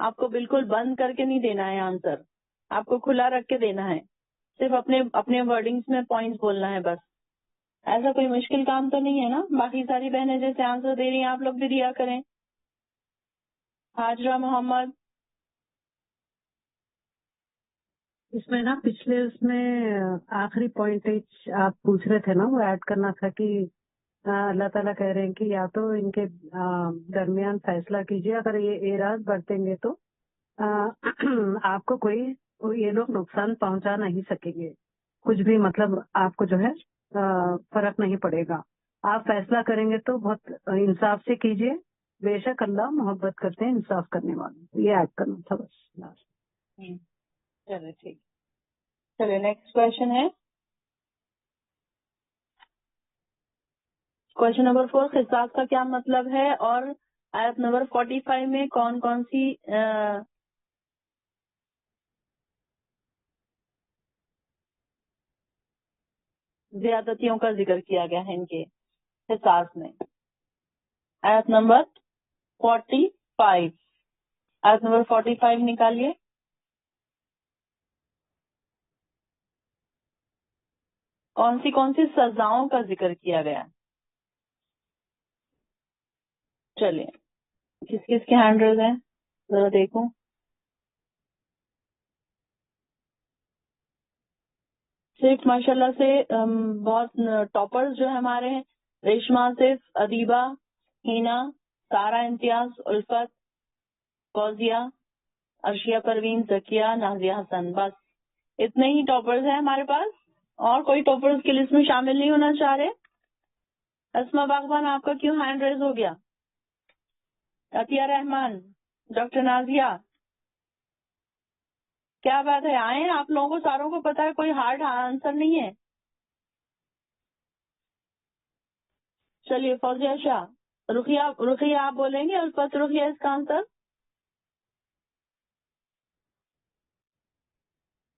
آپ کو بالکل بند کر کے نہیں دینا ہے آنسر، آپ کو کھلا رکھ کے دینا ہے، صرف اپنے ورڈنگز میں پوائنٹس بولنا ہے بس. ایسا کوئی مشکل کام تو نہیں ہے نا؟ باقی ساری بہنیں جیسے آنسر دے رہی ہیں آپ لوگ بھی دیا کریں. ہاجرہ محمد. اس میں نا پچھلے اس میں آخری پوائنٹ آپ پوچھ رہے تھے نا، وہ ایڈ کرنا تھا کہ اللہ تعالیٰ کہہ رہے ہیں کہ یا تو ان کے درمیان فیصلہ کیجیے، اگر یہ اعراض برتیں گے تو آپ کو یہ لوگ نقصان پہنچا نہیں سکیں گے، کچھ بھی مطلب آپ کو جو ہے فرق نہیں پڑے گا. آپ فیصلہ کریں گے تو بہت انصاف سے کیجیے، بے شک اللہ محبت کرتے ہیں انصاف کرنے والوں. یہ ایڈ کرنا تھا بس. چلے ٹھیک. چلے نیکسٹ کوشچن ہے کوشچن نمبر 4. قصاص کا کیا مطلب ہے اور آیت نمبر 45 میں کون کون سی زیادتیوں کا ذکر کیا گیا ہے ان کے قصاص میں؟ آیت نمبر 45. آیت نمبر 45 نکالیے. کون سی سزاؤں کا ذکر کیا گیا؟ چلیے کس کے ہینڈ ریز ہیں ذرا دیکھوں. صرف ماشاء اللہ سے بہت ٹاپرز جو ہمارے ہیں، ریشما صرف، ادیبہ، ہینا، سارا امتیاز، الفت، فوزیہ، ارشیا پروین، زکیہ، نازیہ حسن، بس اتنے ہی ٹاپرز ہیں ہمارے پاس. اور کوئی ٹاپرز کی لسٹ میں شامل نہیں ہونا چاہ رہے؟ اسما باغبان آپ کا کیوں ہینڈ ریز ہو گیا؟ عطیہ رحمان، ڈاکٹر نازیہ، کیا بات ہے؟ آئیں، آپ لوگوں کو ساروں کو پتا ہے کوئی ہارڈ آنسر نہیں ہے. چلیے فوزیہ شاہ. رقیہ آپ بولیں گے؟ الفت رقیہ اس کا آنسر؟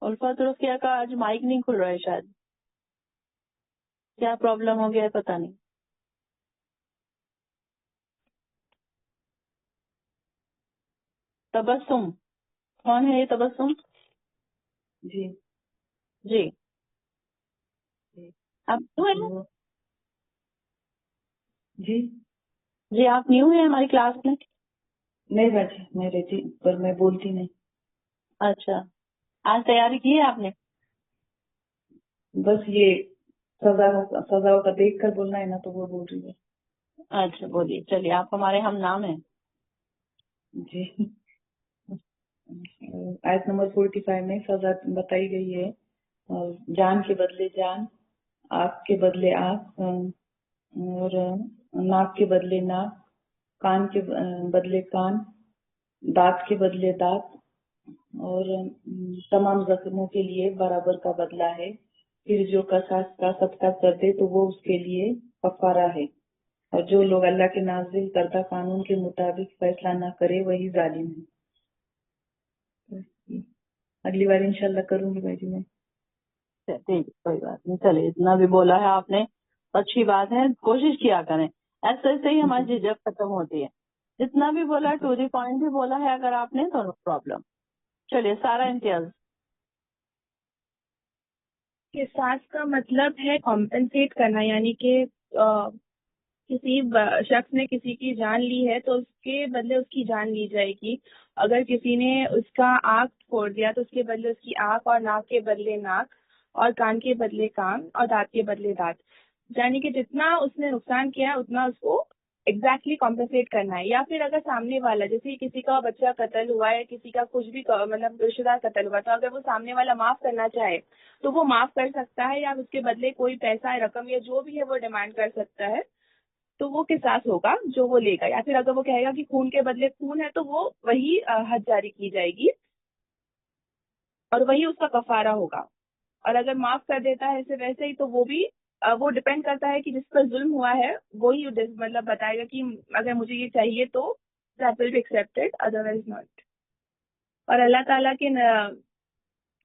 الفت رقیہ کا آج مائک نہیں کھل رہا ہے، شاید کیا پرابلم ہو گیا ہے پتہ نہیں. تبسم، کون ہے یہ تبسم؟ جی جی آپ نیو ہیں؟ جی جی آپ نیو ہیں ہماری کلاس میں؟ نہیں بیٹھی میں رہتی پر میں بولتی نہیں. اچھا، آج تیاری کی ہے آپ نے؟ بس یہ سزاؤں کا دیکھ کر بولنا ہے نا تو وہ بول رہی ہے. اچھا بولیے. چلیے آپ ہمارے ہم نام ہیں. جی آیت نمبر 45 میں سزا بتائی گئی ہے، اور جان کے بدلے جان، آنکھ کے بدلے آنکھ، اور ناک کے بدلے ناک، کان کے بدلے کان، دانت کے بدلے دانت، اور تمام زخموں کے لیے برابر کا بدلہ ہے. پھر جو قصاص کا صدقہ کر دے تو وہ اس کے لیے کفارہ ہے، اور جو لوگ اللہ کے نازل کردہ قانون کے مطابق فیصلہ نہ کرے وہی ظالم ہے. اگلی بار انشاءاللہ کروں گی بھائی جی میں. ٹھیک، کوئی بات نہیں. چلیے اتنا بھی بولا ہے آپ نے، اچھی بات ہے. کوشش کیا کریں، ایسے ہی ہماری جھجک ختم ہوتی ہے. جتنا بھی بولا ٹو دی پوائنٹ بھی بولا ہے اگر آپ نے تو نو پرابلم. چلیے سارا امتیاز. قصاص کا مطلب ہے کمپنسیٹ کرنا، یعنی کہ کسی شخص نے کسی کی جان لی ہے تو اس کے بدلے اس کی جان لی جائے گی. اگر کسی نے اس کا آنکھ پھوڑ دیا تو اس کے بدلے اس کی آنکھ، اور ناک کے بدلے ناک، اور کان کے بدلے کان، اور دانت کے بدلے دانت. یعنی کہ جتنا اس نے نقصان کیا ہے اتنا اس کو ایگزیکٹلی کمپنسیٹ کرنا ہے. یا پھر اگر سامنے والا، جیسے کسی کا بچہ قتل ہوا ہے، کسی کا کچھ بھی مطلب رشتہ دار قتل ہوا، تو اگر وہ سامنے والا معاف کرنا چاہے تو وہ معاف کر سکتا ہے، یا اس کے بدلے کوئی پیسہ، رقم یا جو بھی ہے وہ ڈیمانڈ کر سکتا ہے. تو وہ قصاص ہوگا جو وہ لے گا. یا پھر اگر وہ کہے گا کہ خون کے بدلے خون ہے تو وہ وہی حد جاری کی جائے گی اور وہی اس کا کفارہ ہوگا. اور اگر معاف کر دیتا ہے ایسے ویسے ہی تو وہ بھی وہ ڈپینڈ کرتا ہے کہ جس پر ظلم ہوا ہے وہی مطلب بتائے گا کہ اگر مجھے یہ چاہیے تو that will be accepted, otherwise not. اور اللہ تعالیٰ کے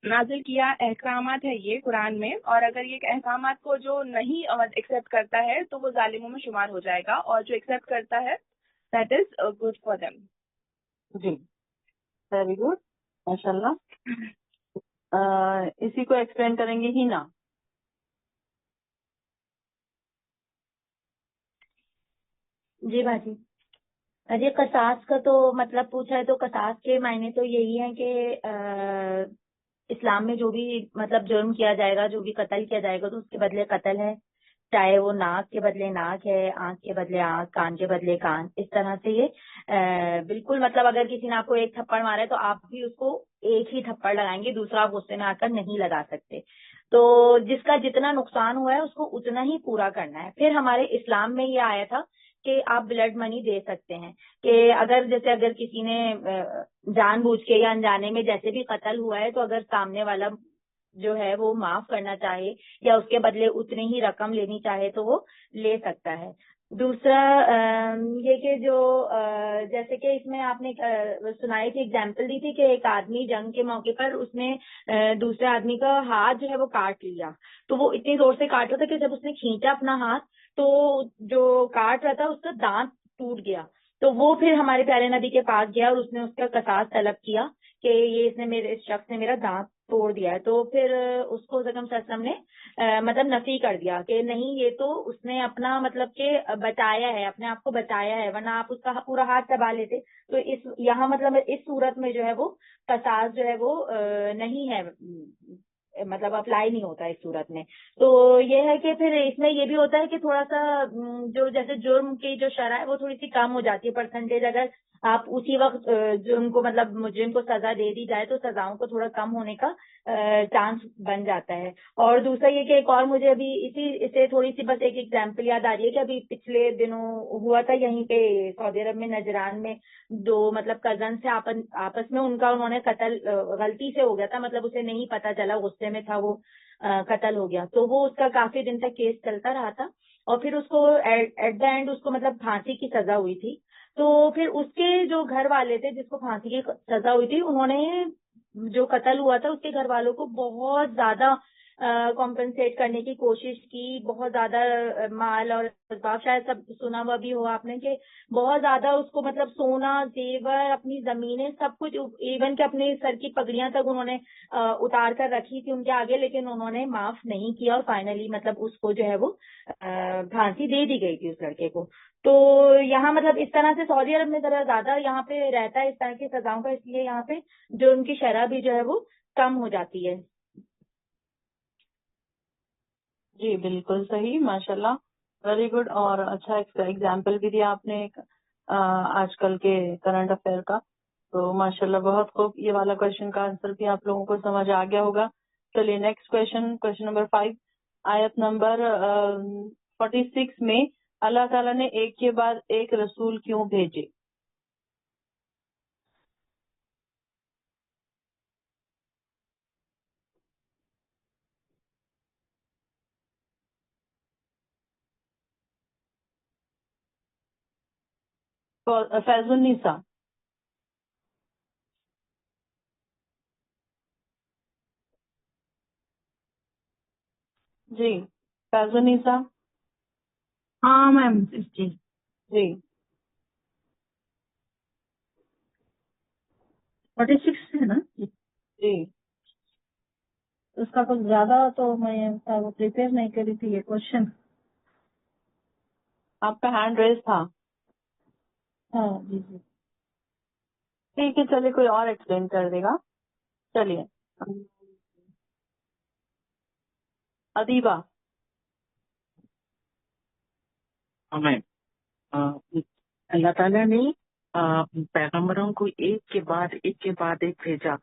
نازل کیا احکامات ہے یہ قرآن میں، اور اگر یہ احکامات کو جو نہیں ایکسیپٹ کرتا ہے تو وہ ظالموں میں شمار ہو جائے گا، اور جو ایکسیپٹ کرتا ہے that is good for them. جی ویری گڈ ماشاءاللہ. اسی کو ایکسپلین کریں گے ہی نا. جی باجی. جی قصاص کا تو مطلب پوچھا ہے تو قصاص کے معنی تو یہی ہیں کہ اسلام میں جو بھی مطلب جرم کیا جائے گا، جو بھی قتل کیا جائے گا تو اس کے بدلے قتل ہے، چاہے وہ ناک کے بدلے ناک ہے، آنکھ کے بدلے آنکھ، کان کے بدلے کان. اس طرح سے یہ بالکل مطلب اگر کسی نے آپ کو ایک تھپڑ مارا ہے تو آپ بھی اس کو ایک ہی تھپڑ لگائیں گے، دوسرا آپ غصے میں آ کر نہیں لگا سکتے. تو جس کا جتنا نقصان ہوا ہے اس کو اتنا ہی پورا کرنا ہے. پھر ہمارے اسلام میں یہ آیا تھا کہ آپ بلڈ منی دے سکتے ہیں کہ اگر کسی نے جان بوجھ کے یا انجانے میں جیسے بھی قتل ہوا ہے تو اگر سامنے والا جو ہے وہ معاف کرنا چاہے یا اس کے بدلے اتنی ہی رقم لینی چاہے تو وہ لے سکتا ہے. دوسرا یہ کہ جو جیسے کہ اس میں آپ نے سنائی تھی، ایگزامپل دی تھی کہ ایک آدمی جنگ کے موقع پر اس نے دوسرے آدمی کا ہاتھ جو ہے وہ کاٹ لیا. تو وہ اتنی زور سے کاٹ رہا تھا کہ جب اس نے کھینچا اپنا ہاتھ تو جو کاٹ رہا تھا اس کا دانت ٹوٹ گیا. تو وہ پھر ہمارے پیارے نبی کے پاس گیا اور اس نے اس کا قصاص طلب کیا کہ اس شخص نے میرا دانت توڑ دیا ہے. تو پھر اس کو حضرت صلی اللہ علیہ وسلم نے مطلب نفی کر دیا کہ نہیں، یہ تو اس نے اپنا مطلب کہ بچایا ہے، اپنے آپ کو بچایا ہے، ورنہ آپ اس کا پورا ہاتھ دبا لیتے. تو یہاں مطلب اس صورت میں جو ہے وہ قصاص جو ہے وہ نہیں ہے، مطلب اپلائی نہیں ہوتا اس صورت میں. تو یہ ہے کہ پھر اس میں یہ بھی ہوتا ہے کہ تھوڑا سا جو جیسے جرم کی جو شرح ہے وہ تھوڑی سی کم ہو جاتی ہے، پرسنٹیج اگر آپ اسی وقت جرم کو مطلب مجرم کو سزا دے دی جائے تو سزاؤں کو تھوڑا کم ہونے کا چانس بن جاتا ہے. اور دوسرا یہ کہ ایک اور مجھے ابھی اسی سے تھوڑی سی بس ایک ایگزامپل یاد آ رہی ہے کہ ابھی پچھلے دنوں ہوا تھا یہیں پہ سعودی عرب میں نجران میں دو مطلب کزن سے آپس میں انہوں نے قتل غلطی سے ہو گیا تھا، مطلب اسے نہیں پتا چلا، غصے میں تھا وہ، قتل ہو گیا. تو وہ اس کا کافی دن تک کیس چلتا رہا تھا اور پھر اس کو ایٹ دا اینڈ اس کو مطلب پھانسی کی سزا ہوئی تھی. تو پھر اس کے جو گھر والے تھے جس کو پھانسی کی سزا ہوئی تھی، انہوں نے جو قتل ہوا تھا اس کے گھر والوں کو بہت زیادہ کمپنسیٹ کرنے کی کوشش کی، بہت زیادہ مال اور اسباب، شاید سب سنا ہوا بھی ہوا آپ نے کہ بہت زیادہ اس کو مطلب سونا، زیور، اپنی زمینیں، سب کچھ، ایون کہ اپنے سر کی پگڑیاں تک انہوں نے اتار کر رکھی تھی ان کے آگے، لیکن انہوں نے معاف نہیں کیا اور فائنلی مطلب اس کو جو ہے وہ پھانسی دے دی گئی تھی اس لڑکے کو. تو یہاں مطلب اس طرح سے سعودی عرب میں ذرا زیادہ یہاں پہ رہتا ہے اس طرح کی سزاؤں کا، اس لیے یہاں پہ جو ان کی شرح بھی جو ہے وہ کم ہو جاتی ہے. جی بالکل صحیح ماشاءاللہ، ویری گڈ. اور اچھا ایگزامپل بھی دیا آپ نے ایک آج کل کے کرنٹ افیئر کا. تو ماشاءاللہ بہت خوب. یہ والا کوشچن کا آنسر بھی آپ لوگوں کو سمجھ آ گیا ہوگا. چلیے نیکسٹ کوشچن نمبر 5، آیت نمبر 46 میں اللہ تعالیٰ نے ایک کے بعد ایک رسول کیوں بھیجے؟ فیض النساء. جی فیض النساء. ہاں میم جی جی 46 ہے نا جی اس کا کچھ زیادہ تو میں پریپیئر نہیں کری تھی یہ کوشچن. آپ کا ہینڈ ریز تھا. ہاں جی جی ٹھیک ہے چلیے کوئی اور ایکسپلین کر دے گا. چلیے ادیبہ. ہمیں اللہ تعالیٰ نے پیغمبروں کو ایک کے بعد ایک بھیجا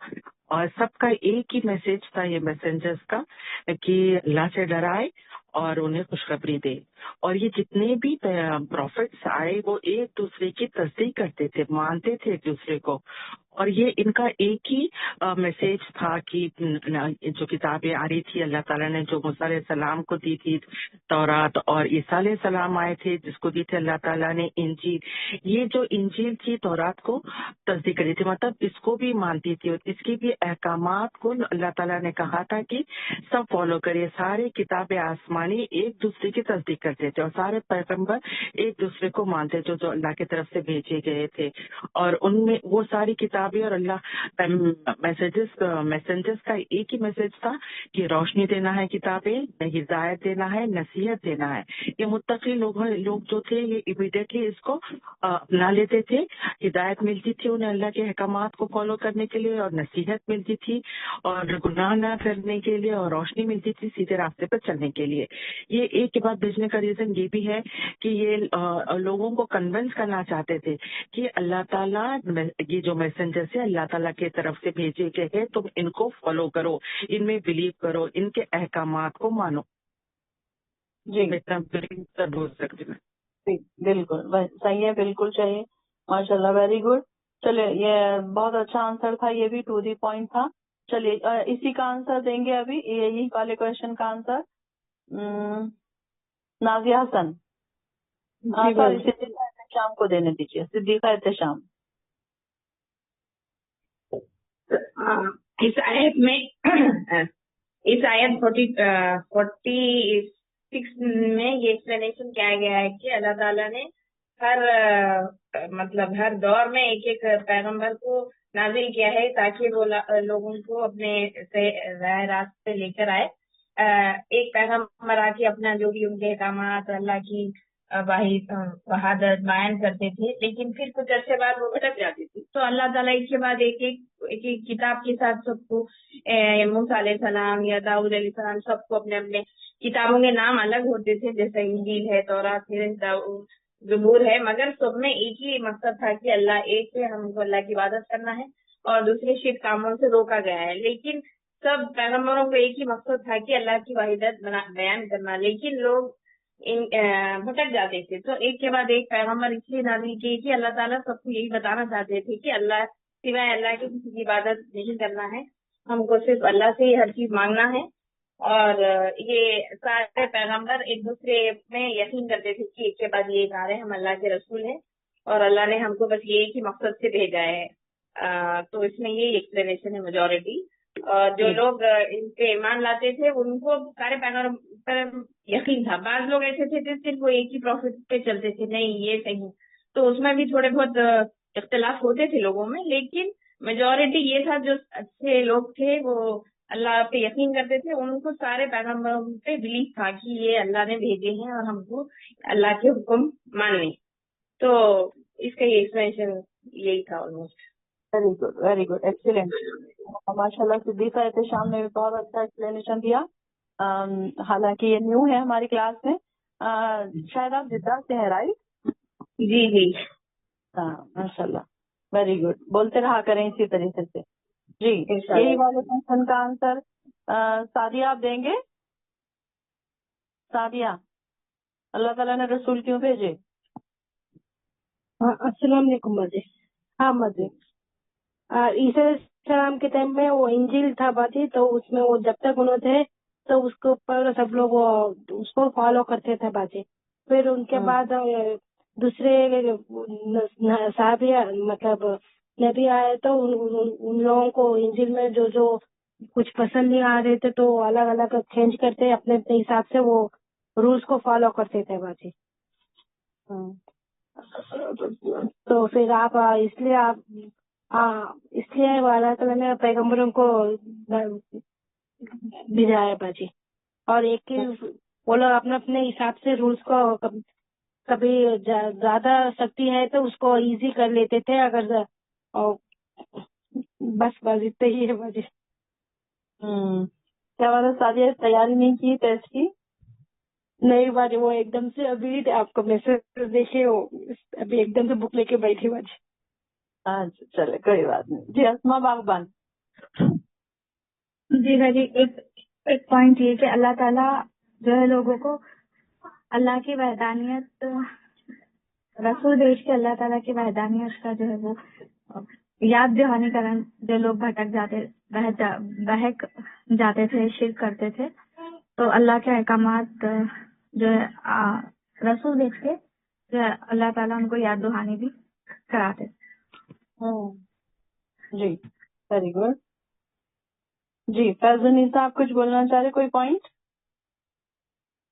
اور سب کا ایک ہی میسج تھا، یہ میسنجرز کا، کہ اللہ سے ڈرائے اور انہیں خوشخبری دے. اور یہ جتنے بھی پروفٹس آئے وہ ایک دوسرے کی تصدیق کرتے تھے، مانتے تھے ایک دوسرے کو. اور یہ ان کا ایک ہی میسج تھا کہ جو کتابیں آ رہی تھی اللہ تعالیٰ نے جو موسیٰ علیہ السلام کو دی تھی تورات، اور عیسیٰ علیہ السلام آئے تھے جس کو دی تھی اللہ تعالیٰ نے انجیل. یہ جو انجیل تھی تورات کو تصدیق کری تھی، مطلب اس کو بھی مانتی تھی اور اس کی بھی احکامات کو اللہ تعالیٰ نے کہا تھا کہ سب فالو کرے. سارے کتاب آسمانی ایک دوسرے کی تصدیق کرتے تھے, اور سارے پیغمبر ایک دوسرے کو مانتے تھے جو اللہ کی طرف سے بھیجے گئے تھے, اور ان میں وہ ساری کتابیں اور اللہ میسنجرز کا ایک ہی میسج تھا کہ روشنی دینا ہے, کتابیں ہدایت دینا ہے, نصیحت دینا ہے. یہ متقی لوگ جو تھے یہ امیڈیٹلی اس کو اپنا لیتے تھے, ہدایت ملتی تھی انہیں اللہ کے احکامات کو فالو کرنے کے لیے, اور نصیحت ملتی تھی اور گناہ نہ کرنے کے لیے, اور روشنی ملتی تھی سیدھے راستے پر چلنے کے لیے. یہ ایک کے بعد بھیجنے کا ریزن یہ بھی ہے کہ یہ لوگوں کو کنونس کرنا چاہتے تھے کہ اللہ تعالیٰ یہ جو میسنجر ہے اللہ تعالیٰ کی طرف سے بھیجے گئے ہیں, تم ان کو فالو کرو, ان میں بلیو کرو, ان کے احکامات کو مانو. جی بول سکتی ہوں. بالکل صحیح ہے, بالکل چاہیے. ماشاء اللہ, ویری گڈ. چلے, یہ بہت اچھا آنسر تھا, یہ بھی ٹو دی پوائنٹ تھا. چلیے اسی کا آنسر دیں گے ابھی, یہی والے کوشچن کا آنسر نازیہ حسن, سوری صدیقہ احتشام کو دینے دیجیے. صدیقہ احتشام. اس آیت میں اس آیت 46 میں یہ ایکسپلینیشن کیا گیا ہے کہ اللہ تعالیٰ نے ہر دور میں ایک ایک پیغمبر کو نازل کیا ہے تاکہ وہ لوگوں کو اپنے راہ راست پہ لے کر آئے. ایک پیغمبر آ کے اپنا جو بھی ان کے احکامات اللہ کی وحادت بیان کرتے تھے, لیکن پھر کچھ عرصے بعد وہ بھٹک جاتے تھے. تو اللہ تعالیٰ ایک کے بعد ایک کتاب کے ساتھ سب کو, موسیٰ علیہ السلام یا داؤد علیہ السلام, سب کو اپنے اپنے کتابوں کے نام الگ ہوتے تھے, جیسے انجیل ہے, تورات ہے, زبور ہے, مگر سب میں ایک ہی مقصد تھا کہ اللہ ایک ہے, ہم کو اللہ کی عبادت کرنا ہے, اور دوسرے شرک کاموں سے روکا گیا ہے. لیکن سب پیغمبروں کو ایک ہی مقصد تھا کہ اللہ کی وحدت بیان کرنا, لیکن لوگ بھٹک جاتے تھے. تو ایک کے بعد ایک پیغمبر اس لیے نازل کیے کہ اللہ تعالیٰ سب کو یہی بتانا چاہتے تھے کہ اللہ سوائے اللہ کی کسی کی عبادت نہیں کرنا ہے, ہم کو صرف اللہ سے ہی ہر چیز مانگنا ہے. اور یہ سارے پیغمبر ایک دوسرے میں یقین کرتے تھے کہ ایک کے بعد یہ آ رہے ہیں, ہم اللہ کے رسول ہیں اور اللہ نے ہم کو بس یہ ایک ہی مقصد سے بھیجا ہے. تو اس میں یہ ایکسپلینیشن ہے میجورٹی. اور جو لوگ ان پہ ایمان لاتے تھے ان کو سارے پیغمبر پر یقین تھا. بعض لوگ ایسے تھے جو صرف وہ ایک ہی پروفٹ پہ چلتے تھے, نہیں یہ صحیح. تو اس میں بھی تھوڑے بہت اختلاف ہوتے تھے لوگوں میں, لیکن میجورٹی یہ تھا جو اچھے لوگ تھے وہ اللہ پہ یقین کرتے تھے, ان کو سارے پیغمبروں پہ بلیف تھا کہ یہ اللہ نے بھیجے ہیں اور ہم کو اللہ کے حکم ماننے. تو اس کا یہ ایکسپلینیشن یہی تھا almost. Very good, very good, excellent. ماشاء اللہ صدیقہ احتشام نے بھی بہت اچھا ایکسپلینیشن دیا. حالانکہ یہ نیو ہے ہماری کلاس میں. شاید آپ جدہ سے ہیں, رائٹ؟ جی جی. ہاں ماشاء اللہ, ویری گڈ. بولتے رہا کریں اسی طریقے سے. جی یہی والے کوشچن کا آنسر سعدیہ آپ دیں گے؟ سعدیہ, اللہ تعالیٰ نے رسول کیوں بھیجے؟ السلام علیکم. مجھے عیسیٰ علیہ السلام کے ٹائم میں وہ انجیل تھا باجی, تو اس میں وہ جب تک انہوں تھے تو اس کے اوپر سب لوگ اس کو فالو کرتے تھے باجی. پھر ان کے بعد دوسرے صحابی نبی آئے تو ان لوگوں کو انجیل میں جو کچھ پسند نہیں آ رہے تھے تو الگ الگ چینج کرتے, اپنے اپنے حساب سے وہ رولز کو فالو کرتے تھے باجی. تو پھر آپ اس لیے اللہ تعالیٰ نے پیغمبروں کو بھیجا ہے باجی. اور ایک ہی وہ لوگ اپنے اپنے حساب سے رولز کو کبھی زیادہ سختی ہے تو اس کو ایزی کر لیتے تھے, اگر بس اتنا ہی ہے باجی. کیا بات ہے سعدیہ, تیاری نہیں کی ٹیسٹ کی؟ نہیں باجی, وہ ایک دم سے ابھی آپ کو میسج دیکھے ابھی ایک دم سے بک لے کے بیٹھی باجی. اچھا چلے کوئی بات نہیں. جی اسما باغبان. جی باجی, ایک پوائنٹ یہ کہ اللہ تعالیٰ جو ہے لوگوں کو اللہ کی وحدانیت, رسول بھیج کے اللہ تعالیٰ کی وحدانیت کا جو ہے وہ یاد دہانی کرن, جو لوگ بہک جاتے تھے, شرک کرتے تھے, تو اللہ کے احکامات جو ہے رسول بھیج کے جو ہے اللہ تعالیٰ ان کو یاد دہانی بھی کراتے تھے. جی ویری گڈ. جی فیض النساء, آپ کچھ بولنا چاہ رہے, کوئی پوائنٹ؟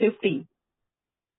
50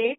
8।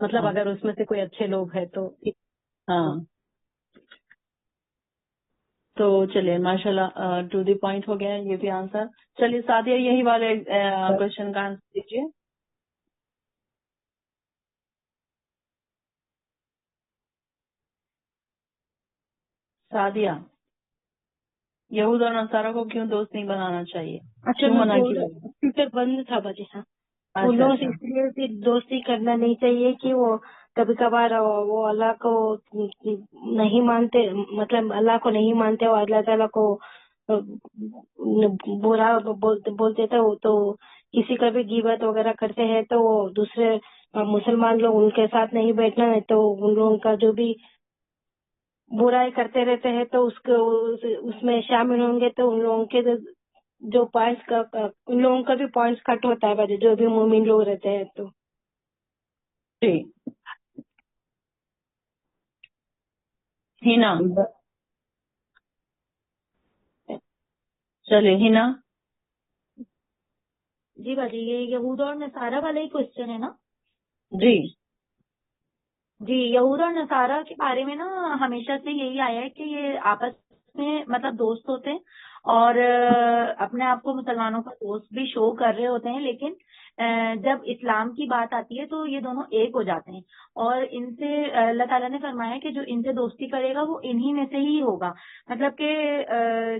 مطلب ہاں اگر اس میں سے کوئی اچھے لوگ ہیں تو. ہاں تو چلیے ماشاءاللہ ٹو دی پوائنٹ ہو گیا یہ بھی آنسر. چلیے سعدیہ یہی والے کوشچن کا آنسر دیجیے. سعدیہ یہود اور نصارہ کو کیوں دوست نہیں بنانا چاہیے؟ اچھا کیوں میں منع بول کیا؟ رہا اسپیکر بند تھا باجی. ہاں ان اچھا لوگوں سے اچھا اس لیے پھر دوستی کرنا نہیں چاہیے کہ وہ کبھی کبھار وہ اللہ کو نہیں مانتے، مطلب اللہ کو نہیں مانتے اور اللہ تعالیٰ کو برا بولتے تو کسی کا بھی غیبت وغیرہ کرتے ہیں تو وہ دوسرے مسلمان لوگ ان کے ساتھ نہیں بیٹھنا ہے، تو ان لوگوں کا جو بھی برائی کرتے رہتے ہیں تو اس میں شامل ہوں گے تو ان لوگوں کے جو پوائنٹس کا ان لوگوں کا بھی پوائنٹس کٹ ہوتا ہے باجی، جو بھی مومن لوگ رہتے ہیں. تو جی ہینا، چلیے ہینا. جی باجی یہ یہود اور نصارہ والا ہی کوشچن ہے نا؟ جی جی یہود اور نصارہ کے بارے میں نا ہمیشہ سے یہی آیا ہے کہ یہ آپس میں مطلب دوست ہوتے ہیں اور اپنے آپ کو مسلمانوں کا دوست بھی شو کر رہے ہوتے ہیں، لیکن جب اسلام کی بات آتی ہے تو یہ دونوں ایک ہو جاتے ہیں اور ان سے اللہ تعالیٰ نے فرمایا کہ جو ان سے دوستی کرے گا وہ انہی میں سے ہی ہوگا. مطلب کہ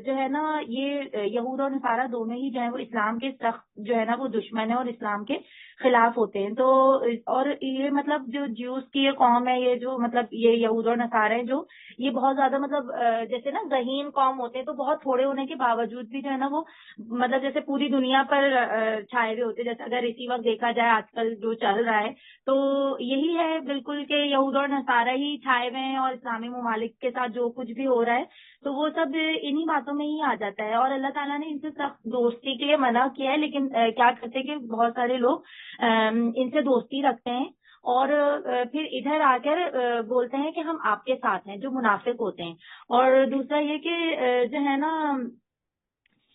جو ہے نا یہ یہود اور نصارہ دونوں ہی جو ہے وہ اسلام کے سخت جو ہے نا وہ دشمن ہے اور اسلام کے خلاف ہوتے ہیں. تو اور یہ مطلب جو جیوز کی یہ قوم ہے، یہ جو مطلب یہ یہود اور نصارہ ہیں جو یہ بہت زیادہ مطلب جیسے نا ذہین قوم ہوتے ہیں تو بہت تھوڑے ہونے کے باوجود بھی جو ہے نا وہ مطلب جیسے پوری دنیا پر چھائے ہوئے ہوتے ہیں. جیسے اگر اسی وقت دیکھا جائے آج کل جو چل رہا ہے تو یہی ہے بالکل کہ یہود اور نصارہ ہی چھائے ہوئے ہیں اور اسلامی ممالک کے ساتھ جو کچھ بھی ہو رہا ہے تو وہ سب انہی باتوں میں ہی آ جاتا ہے. اور اللہ تعالیٰ نے ان سے سخت دوستی کے لیے منع کیا ہے، لیکن کیا کرتے ہیں کہ بہت سارے لوگ ان سے دوستی رکھتے ہیں اور پھر ادھر آ کر بولتے ہیں کہ ہم آپ کے ساتھ ہیں، جو منافق ہوتے ہیں. اور دوسرا یہ کہ جو ہے نا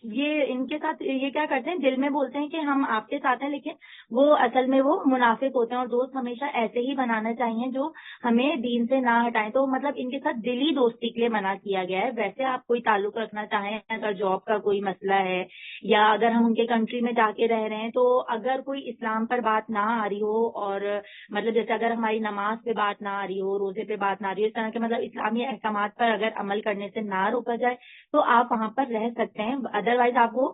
یہ ان کے ساتھ یہ کیا کرتے ہیں، دل میں بولتے ہیں کہ ہم آپ کے ساتھ ہیں لیکن وہ اصل میں وہ منافق ہوتے ہیں. اور دوست ہمیشہ ایسے ہی بنانا چاہیے جو ہمیں دین سے نہ ہٹائیں. تو مطلب ان کے ساتھ دلی دوستی کے لیے منع کیا گیا ہے. ویسے آپ کوئی تعلق رکھنا چاہیں، اگر جاب کا کوئی مسئلہ ہے یا اگر ہم ان کے کنٹری میں جا کے رہ رہے ہیں، تو اگر کوئی اسلام پر بات نہ آ رہی ہو اور مطلب جیسے اگر ہماری نماز پہ بات نہ آ رہی ہو، روزے پہ بات نہ آ رہی ہو، اس طرح کے مطلب اسلامی احکامات پر اگر عمل کرنے سے نہ روکا جائے تو آپ وہاں پر رہ سکتے ہیں. ادروائز آپ وہ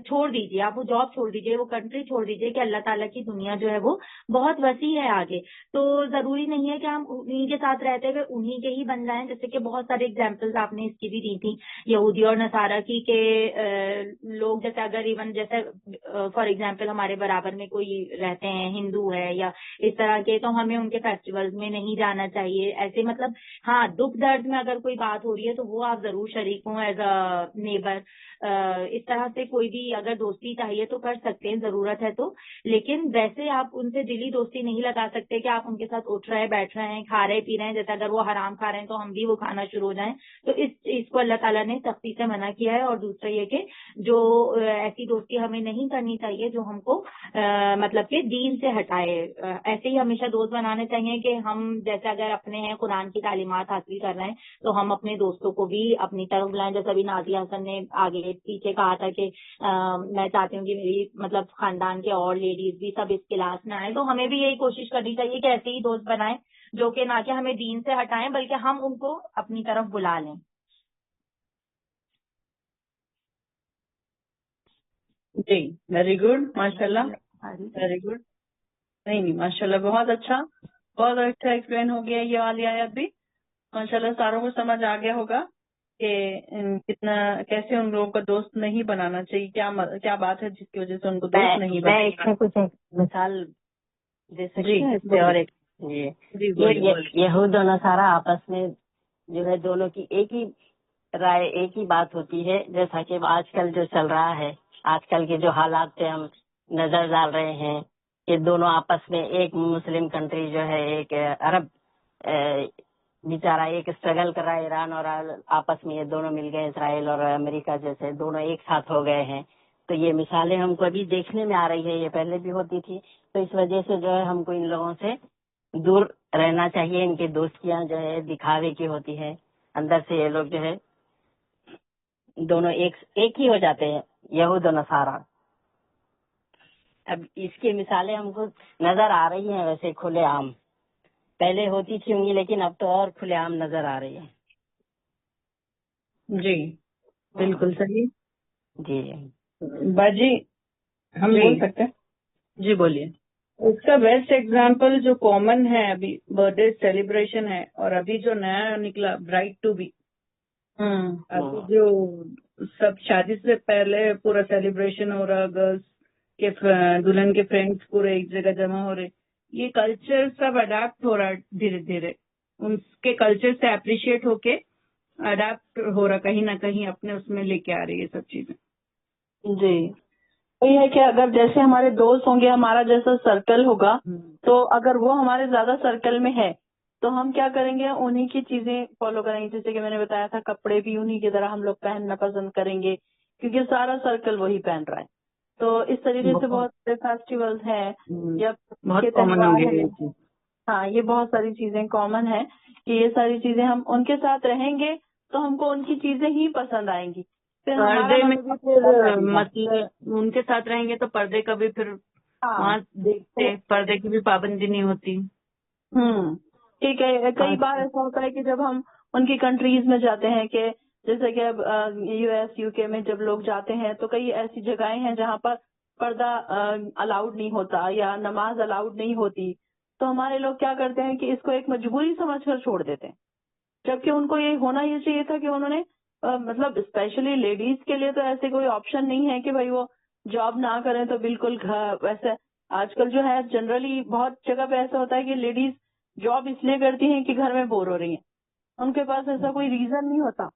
چھوڑ دیجیے، آپ وہ جاب چھوڑ دیجیے، وہ کنٹری چھوڑ دیجیے کہ اللہ تعالیٰ کی دنیا جو ہے وہ بہت وسیع ہے آگے. تو ضروری نہیں ہے کہ ہم انہیں کے ساتھ رہتے ہوئے انہیں کے ہی بن جائیں. جیسے کہ بہت سارے اگزامپلز آپ نے اس کی بھی دی تھی یہودی اور نصارہ کی کہ لوگ جیسے اگر ایون جیسے فار ایگزامپل ہمارے برابر میں کوئی رہتے ہیں ہندو ہے یا اس طرح کے، تو ہمیں ان کے فیسٹیولز میں نہیں جانا چاہیے. ایسے مطلب ہاں دکھ درد میں اگر کوئی بات ہو رہی ہے تو وہ آپ ضرور شریک ہوں ایز اے نیبر. اس طرح سے کوئی بھی اگر دوستی چاہیے تو کر سکتے ہیں ضرورت ہے تو، لیکن ویسے آپ ان سے دلی دوستی نہیں لگا سکتے کہ آپ ان کے ساتھ اٹھ رہے بیٹھ رہے ہیں کھا رہے پی رہے ہیں. جیسے اگر وہ حرام کھا رہے ہیں تو ہم بھی وہ کھانا شروع ہو جائیں، تو اس چیز کو اللہ تعالیٰ نے سختی سے منع کیا ہے. اور دوسرا یہ کہ جو ایسی دوستی ہمیں نہیں کرنی چاہیے جو ہم کو مطلب کہ دین سے ہٹائے. ایسے ہی ہمیشہ دوست بنانے چاہیے کہ ہم جیسے اگر اپنے ہیں قرآن کی تعلیمات حاصل کر رہے ہیں تو ہم اپنے دوستوں کو بھی اپنی طرف بلائیں. جیسے ابھی نازیہ حسن نے آگے پیچھے کہا تھا کہ میں چاہتی ہوں کہ میری مطلب خاندان کے اور لیڈیز بھی سب اس کلاس میں آئیں، تو ہمیں بھی یہی کوشش کرنی چاہیے کہ ایسے ہی دوست بنائیں جو کہ نہ کہ ہمیں دین سے ہٹائیں بلکہ ہم ان کو اپنی طرف بلا لیں. جی ویری گڈ ماشاء اللہ، ویری گڈ. نہیں ماشاء اللہ بہت اچھا ایکسپلین ہو گیا. یہ والی آیت بھی ماشاء اللہ ساروں کو سمجھ آ گیا ہوگا کہ کتنا کیسے ان لوگوں کا دوست نہیں بنانا چاہیے، کیا بات ہے جس کی وجہ سے ان کو دوست نہیں میں بنانا. اس میں کچھ مثال دے سکتی ہوں اس سے. بولیے. اور ایک جی بولیے. یہود و نصارہ آپس میں جو ہے دونوں کی ایک ہی رائے ایک ہی بات ہوتی ہے. جیسا کہ آج کل جو چل رہا ہے، آج کل کے جو حالات پہ ہم نظر ڈال رہے ہیں کہ دونوں آپس میں ایک مسلم کنٹری جو ہے ایک عرب بیچارہ ایک اسٹرگل کر رہا ہے، ایران اور آپس میں یہ دونوں مل گئے، اسرائیل اور امریکہ جیسے دونوں ایک ساتھ ہو گئے ہیں. تو یہ مثالیں ہم کو ابھی دیکھنے میں آ رہی ہے، یہ پہلے بھی ہوتی تھی. تو اس وجہ سے جو ہے ہم کو ان لوگوں سے دور رہنا چاہیے. ان کی دوستیاں جو ہے دکھاوے کی ہوتی ہے, اندر سے یہ لوگ جو ہے دونوں ایک ہی ہو جاتے ہیں, یہود و نصارہ. اب اس کی مثالیں ہم کو نظر آ رہی ہیں ویسے کھلے عام, پہلے ہوتی تھی ہوں گی لیکن اب تو اور کھلے عام نظر آ رہی ہے. جی بالکل صحیح. جی باجی ہم جی بول سکتے ہیں. جی بولیے. اس کا بیسٹ ایگزامپل جو کامن ہے ابھی برتھ ڈے سیلیبریشن ہے, اور ابھی جو نیا نکلا برائٹ ٹو بی, ابھی جو سب شادی سے پہلے پورا سیلیبریشن ہو رہا, گرلس کے دلہن کے فرینڈس پورے ایک جگہ جمع ہو رہے, یہ کلچر سب اڈاپٹ ہو رہا دھیرے دھیرے, ان کے کلچر سے اپریشیٹ ہو کے اڈاپٹ ہو رہا, کہیں نہ کہیں اپنے اس میں لے کے آ رہی ہے سب چیزیں. جی وہی ہے کہ اگر جیسے ہمارے دوست ہوں گے, ہمارا جیسا سرکل ہوگا, تو اگر وہ ہمارے زیادہ سرکل میں ہے تو ہم کیا کریں گے, انہی کی چیزیں فالو کریں گے. جیسے کہ میں نے بتایا تھا, کپڑے بھی انہی کی طرح ہم لوگ پہننا پسند کریں گے کیونکہ سارا سرکل وہی پہن رہا ہے. تو اس طریقے سے بہت سے فیسٹیول ہیں یا بہت کے کامن ہو تہوار گیا ہیں. یہ چیز. ہاں یہ بہت ساری چیزیں کامن ہیں کہ یہ ساری چیزیں ہم ان کے ساتھ رہیں گے تو ہم کو ان کی چیزیں ہی پسند آئیں گی. پھر پردے ہمارا میں بھی پھر مسئلہ ان کے ساتھ رہیں گے تو پردے کا بھی پھر وہاں دیکھتے, پردے کی بھی پابندی نہیں ہوتی. ٹھیک ہے. کئی بار ایسا ہوتا ہے کہ جب ہم ان کی کنٹریز میں جاتے ہیں, کہ جیسے کہ اب یو ایس یو کے میں جب لوگ جاتے ہیں تو کئی ایسی جگہیں ہیں جہاں پر پردہ الاؤڈ نہیں ہوتا یا نماز الاؤڈ نہیں ہوتی, تو ہمارے لوگ کیا کرتے ہیں کہ اس کو ایک مجبوری سمجھ کر چھوڑ دیتے ہیں, جبکہ ان کو یہ ہونا یہ چاہیے تھا کہ انہوں نے مطلب اسپیشلی لیڈیز کے لیے تو ایسے کوئی آپشن نہیں ہے کہ بھائی وہ جاب نہ کریں تو بالکل ویسے آج کل جو ہے جنرلی بہت جگہ پہ ایسا ہوتا ہے کہ لیڈیز جاب اس لیے کرتی ہیں کہ گھر میں بور ہو رہی ہیں, ان کے پاس ایسا کوئی ریزن نہیں ہوتا.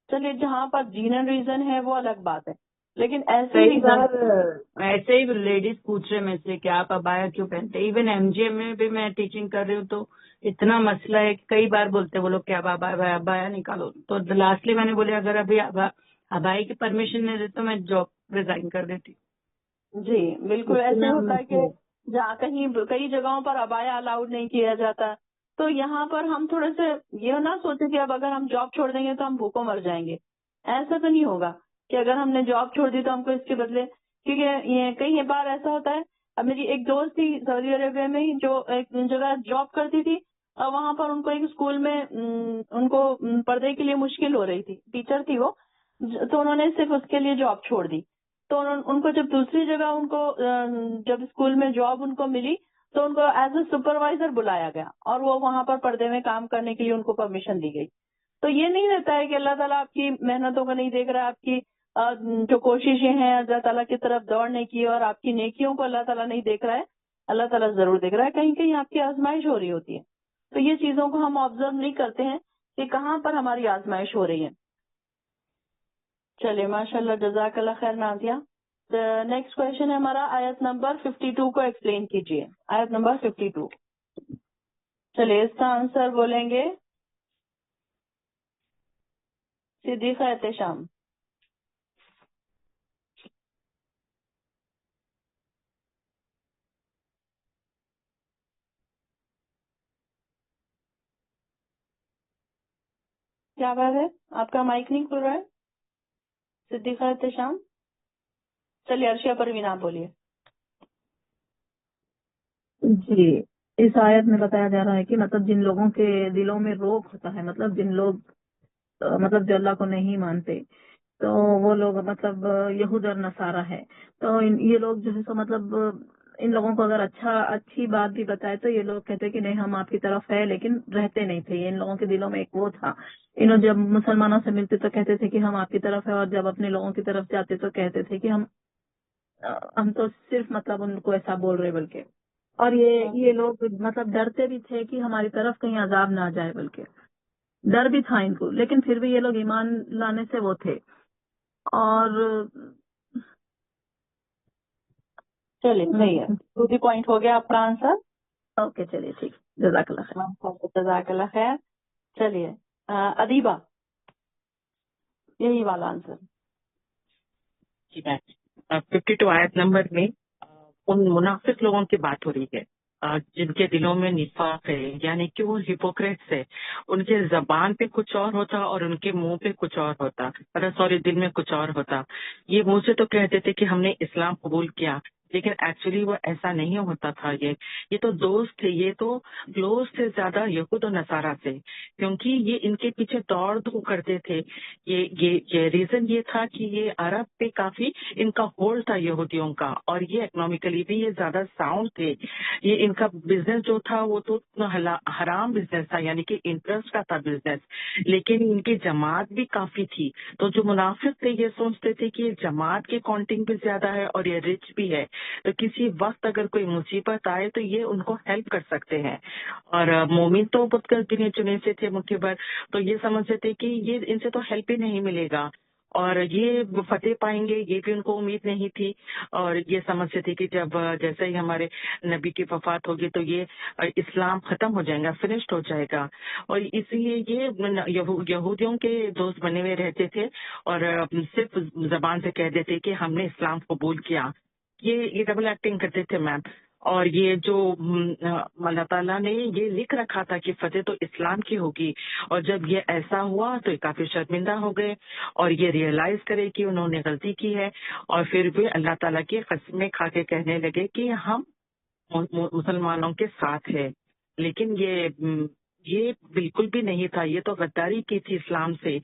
چلیے جہاں پر جینن ریزن ہے وہ الگ بات ہے, لیکن ایسے کئی بار ایسے ہی لیڈیز پوچھ رہے میں سے کہ آپ ابایا کیوں پہنتے. ایون ایم جی اے میں بھی میں ٹیچنگ کر رہی ہوں تو اتنا مسئلہ ہے کہ کئی بار بولتے وہ لوگ کہ اب ابایا نکالو. تو لاسٹلی میں نے بولے اگر ابھی ابائی کی پرمیشن نہیں دیتے تو میں جاب ریزائن کر دیتی. جی بالکل ایسے ہوتا ہے کہ جہاں کئی جگہوں پر ابایا الاؤڈ نہیں کیا جاتا, تو یہاں پر ہم تھوڑے سے یہ نہ سوچیں کہ اب اگر ہم جاب چھوڑ دیں گے تو ہم بھوکوں مر جائیں گے. ایسا تو نہیں ہوگا کہ اگر ہم نے جاب چھوڑ دی تو ہم کو اس کے بدلے, کیونکہ یہ کئی بار ایسا ہوتا ہے. اب میری ایک دوست تھی سعودی عربیہ میں ہی جو ایک جگہ جاب کرتی تھی, اور وہاں پر ان کو ایک اسکول میں ان کو پردے کے لیے مشکل ہو رہی تھی, ٹیچر تھی وہ, تو انہوں نے صرف اس کے لیے جاب چھوڑ دی. تو ان کو جب دوسری جگہ ان کو جب اسکول میں جاب ان کو ملی تو ان کو ایز اے سپروائزر بلایا گیا اور وہ وہاں پر پردے میں کام کرنے کے لیے ان کو پرمیشن دی گئی. تو یہ نہیں رہتا ہے کہ اللہ تعالیٰ آپ کی محنتوں کو نہیں دیکھ رہا, آپ کی جو کوششیں ہیں اللہ تعالیٰ کی طرف دوڑنے کی اور آپ کی نیکیوں کو اللہ تعالیٰ نہیں دیکھ رہا ہے. اللہ تعالیٰ ضرور دیکھ رہا ہے, کہیں کہیں آپ کی آزمائش ہو رہی ہوتی ہے. تو یہ چیزوں کو ہم آبزرو نہیں کرتے ہیں کہ کہاں پر ہماری آزمائش ہو رہی ہے. چلیے ماشاء اللہ, جزاک اللہ خیر نازیہ. نیکسٹ کوشچن ہے ہمارا آیت نمبر 52 کو ایکسپلین کیجیے. آیت نمبر 52. چلیے اس کا آنسر بولیں گے صدیقہ احتشام. کیا بات ہے, آپ کا مائک نہیں کھل رہا ہے صدیقہ احتشام؟ چلیے عرشیہ پروین آپ بولیے. جی اس آیت میں بتایا جا رہا ہے کہ مطلب جن لوگوں کے دلوں میں روک ہوتا ہے, مطلب جن لوگ مطلب جو اللہ کو نہیں مانتے, تو وہ لوگ مطلب یہود اور نصارہ ہے. تو یہ لوگ جو ہے سو مطلب ان لوگوں کو اگر اچھی بات بھی بتائے تو یہ لوگ کہتے کہ نہیں ہم آپ کی طرف ہے, لیکن رہتے نہیں تھے. ان لوگوں کے دلوں میں ایک وہ تھا, انہوں جب مسلمانوں سے ملتے تو کہتے تھے کہ ہم آپ کی طرف ہے, اور جب اپنے لوگوں کی طرف جاتے تو کہتے تھے کہ ہم تو صرف مطلب ان کو ایسا بول رہے. بلکہ اور یہ لوگ مطلب ڈرتے بھی تھے کہ ہماری طرف کہیں عذاب نہ آ جائے, بلکہ ڈر بھی تھا ان کو, لیکن پھر بھی یہ لوگ ایمان لانے سے وہ تھے. اور چلیے صحیح ہے, 2 پوائنٹ ہو گیا آپ کا آنسر. اوکے چلیے ٹھیک, جزاک اللہ خیر. جزاک اللہ خیر. چلیے ادیبہ, یہی والا آنسر. 52 آیت نمبر میں ان منافق لوگوں کی بات ہو رہی ہے جن کے دلوں میں نفاق ہے، یعنی کہ وہ ہپوکریٹس ہے، ان کے زبان پہ کچھ اور ہوتا اور ان کے منہ پہ کچھ اور ہوتا، دل میں کچھ اور ہوتا. یہ منہ سے تو کہتے تھے کہ ہم نے اسلام قبول کیا، لیکن ایکچولی وہ ایسا نہیں ہوتا تھا. یہ تو دوست تھے، یہ تو کلوز تھے زیادہ یہود و نصارہ سے، کیونکہ یہ ان کے پیچھے دوڑ دھوپ کرتے تھے. یہ ریزن یہ تھا کہ یہ عرب پہ کافی ان کا ہولڈ تھا یہودیوں کا، اور یہ اکنامیکلی بھی یہ زیادہ ساؤنڈ تھے. یہ ان کا بزنس جو تھا وہ تو حرام بزنس تھا، یعنی کہ انٹرسٹ کا تھا بزنس، لیکن ان کی جماعت بھی کافی تھی. تو جو منافق تھے یہ سوچتے تھے کہ یہ جماعت کی کاؤنٹنگ بھی زیادہ ہے اور یہ رچ بھی ہے، تو کسی وقت اگر کوئی مصیبت آئے تو یہ ان کو ہیلپ کر سکتے ہیں. اور مومن تو بہت گنے چنے سے تھے مٹھی بھر، تو یہ سمجھتے تھے کہ یہ ان سے تو ہیلپ ہی نہیں ملے گا اور یہ فتح پائیں گے، یہ بھی ان کو امید نہیں تھی. اور یہ سمجھتے تھے کہ جب جیسے ہی ہمارے نبی کی وفات ہوگی تو یہ اسلام ختم ہو جائے گا، فنشڈ ہو جائے گا. اور اس لیے یہ یہودیوں کے دوست بنے ہوئے رہتے تھے اور صرف زبان سے کہہ دیتے کہ ہم نے اسلام قبول کیا. یہ ڈبل ایکٹنگ کرتے تھے میم. اور یہ جو اللہ تعالیٰ نے یہ لکھ رکھا تھا کہ فتح تو اسلام کی ہوگی، اور جب یہ ایسا ہوا تو یہ کافی شرمندہ ہو گئے اور یہ ریئلائز کرے کہ انہوں نے غلطی کی ہے، اور پھر بھی اللہ تعالیٰ کی قسمیں کھا کے کہنے لگے کہ ہم مسلمانوں کے ساتھ ہے. لیکن یہ بالکل بھی نہیں تھا، یہ تو غداری کی تھی اسلام سے،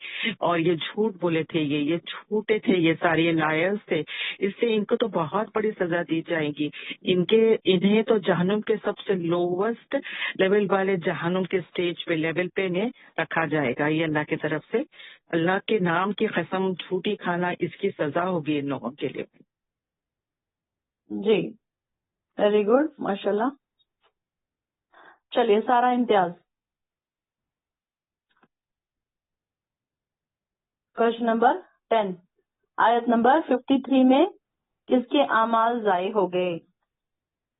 اور یہ جھوٹ بولے تھے، یہ جھوٹے تھے، یہ سارے لائرز تھے. اس سے ان کو تو بہت بڑی سزا دی جائے گی. انہیں تو جہنم کے سب سے لووسٹ لیول والے جہنم کے سٹیج پہ لیول پہ انہیں رکھا جائے گا. یہ اللہ کی طرف سے اللہ کے نام کی قسم جھوٹی کھانا، اس کی سزا ہوگی ان لوگوں کے لیے. جی ویری گڈ، ماشاء اللہ. چلیے سارا امتیاز، کوشچن نمبر 10، آیت نمبر 53 میں کس کے اعمال ضائع ہو گئے؟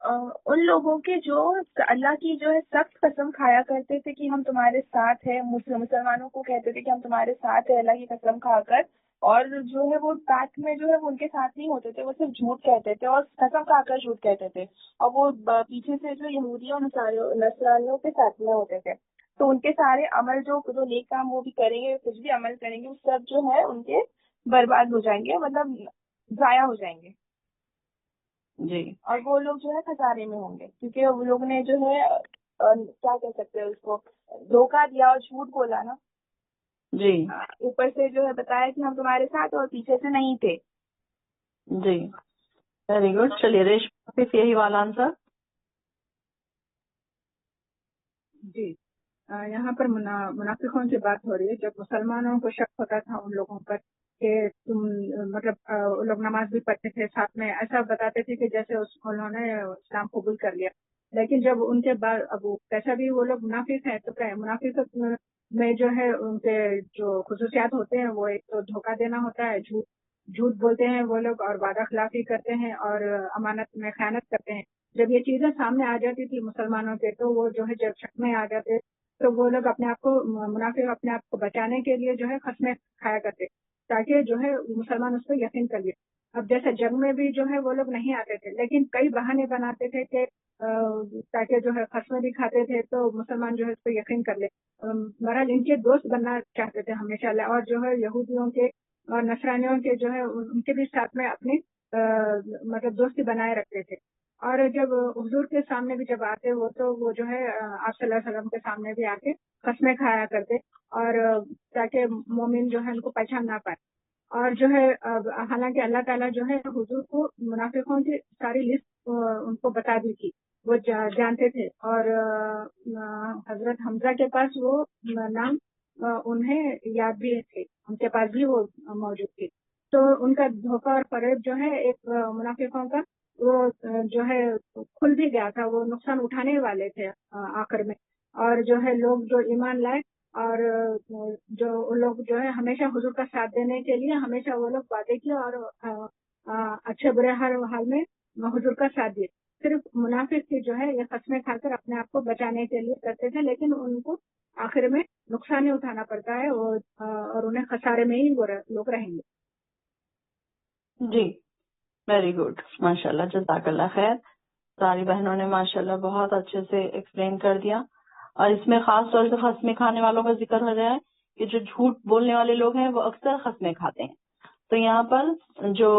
ان لوگوں کے جو اللہ کی جو ہے سخت قسم کھایا کرتے تھے کہ ہم تمہارے ساتھ ہیں، مسلمانوں کو کہتے تھے کہ ہم تمہارے ساتھ ہیں اللہ کی قسم کھا کر، اور جو ہے وہ ساتھ میں جو ہے وہ ان کے ساتھ نہیں ہوتے تھے، وہ صرف جھوٹ کہتے تھے اور قسم کھا کر جھوٹ کہتے تھے، اور وہ پیچھے سے جو یہودیوں اور نصرانیوں کے ساتھ میں ہوتے تھے. تو ان کے سارے عمل جو نیک کام وہ بھی کریں گے، کچھ بھی عمل کریں گے، وہ سب جو ہے ان کے برباد ہو جائیں گے، مطلب ضائع ہو جائیں گے. جی. اور وہ لوگ جو ہے خسارے میں ہوں گے، کیونکہ وہ لوگ نے جو ہے کیا کہہ سکتے ہیں اس کو، دھوکہ دیا اور جھوٹ بولا نا. جی. اوپر سے جو ہے بتایا کہ ہم تمہارے ساتھ اور پیچھے سے نہیں تھے. جی ویری گڈ. چلیے ریشما صرف یہی والا آنسر. جی یہاں پر منافقوں سے بات ہو رہی ہے. جب مسلمانوں کو شک ہوتا تھا ان لوگوں پر کہ تم مطلب لوگ نماز بھی پڑھتے تھے ساتھ میں، ایسا بتاتے تھے کہ جیسے انہوں نے اسلام قبول کر لیا. لیکن جب ان کے بعد اب کیسا بھی وہ لوگ منافق ہیں، تو کیا منافق میں جو ہے ان کے جو خصوصیات ہوتے ہیں وہ ایک تو دھوکہ دینا ہوتا ہے، جھوٹ بولتے ہیں وہ لوگ، اور وعدہ خلافی کرتے ہیں اور امانت میں خیانت کرتے ہیں. جب یہ چیزیں سامنے آ جاتی تھی مسلمانوں کے، تو وہ جو ہے جب شک میں آ جاتے تو وہ لوگ اپنے آپ کو منافق اپنے آپ کو بچانے کے لیے جو ہے قسمیں کھایا کرتے تاکہ جو ہے مسلمان اس پہ یقین کر لے. اب جیسے جنگ میں بھی جو ہے وہ لوگ نہیں آتے تھے، لیکن کئی بہانے بناتے تھے کہ تاکہ جو ہے قسمیں بھی کھاتے تھے تو مسلمان جو ہے اس پہ یقین کر لے. بہرحال ان کے دوست بننا چاہتے تھے ہمیشہ، اور جو ہے یہودیوں کے اور نصرانیوں کے جو ہے ان کے بھی ساتھ میں اپنی مطلب دوستی بنائے رکھتے تھے. اور جب حضور کے سامنے بھی جب آتے وہ تو وہ جو ہے آپ صلی اللہ علیہ وسلم کے سامنے بھی آ کے قسمیں کھایا کرتے، اور تاکہ مومن جو ہے ان کو پہچان نہ پائے. اور جو ہے حالانکہ اللہ تعالیٰ جو ہے حضور کو منافقوں کی ساری لسٹ ان کو بتا دی تھی، وہ جانتے تھے. اور حضرت حمزہ کے پاس وہ نام انہیں یاد بھی تھے، ان کے پاس بھی وہ موجود تھی. تو ان کا دھوکہ اور فریب جو ہے ایک منافقوں کا وہ جو ہے کھل بھی گیا تھا، وہ نقصان اٹھانے والے تھے آخر میں. اور جو ہے لوگ جو ایمان لائے اور جو لوگ جو ہے ہمیشہ حضور کا ساتھ دینے کے لیے ہمیشہ وہ لوگ وعدے کیے اور اچھے برے ہر حال میں حضور کا ساتھ دیے. صرف منافق کی جو ہے یہ قسمیں کھا کر اپنے آپ کو بچانے کے لیے کرتے تھے، لیکن ان کو آخر میں نقصان ہی اٹھانا پڑتا ہے اور انہیں خسارے میں ہی وہ لوگ رہیں گے. جی ویری گڈ، ماشاء اللہ، جزاک اللہ خیر. ساری بہنوں نے ماشاءاللہ بہت اچھے سے ایکسپلین کر دیا، اور اس میں خاص طور سے خسمے کھانے والوں کا ذکر ہو رہا ہے کہ جو جھوٹ بولنے والے لوگ ہیں وہ اکثر خسمے کھاتے ہیں. تو یہاں پر جو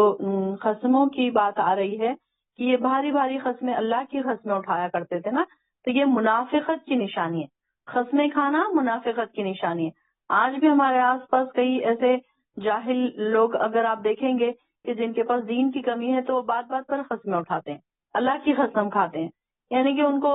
قسموں کی بات آ رہی ہے کہ یہ بھاری بھاری قسمیں اللہ کی قسمیں اٹھایا کرتے تھے نا، تو یہ منافقت کی نشانی ہے. قسمیں کھانا منافقت کی نشانی ہے. آج بھی ہمارے آس پاس کئی ایسے جاہل لوگ اگر آپ دیکھیں گے کہ جن کے پاس دین کی کمی ہے تو وہ بات بات پر قسمیں اٹھاتے ہیں، اللہ کی قسم کھاتے ہیں. یعنی کہ ان کو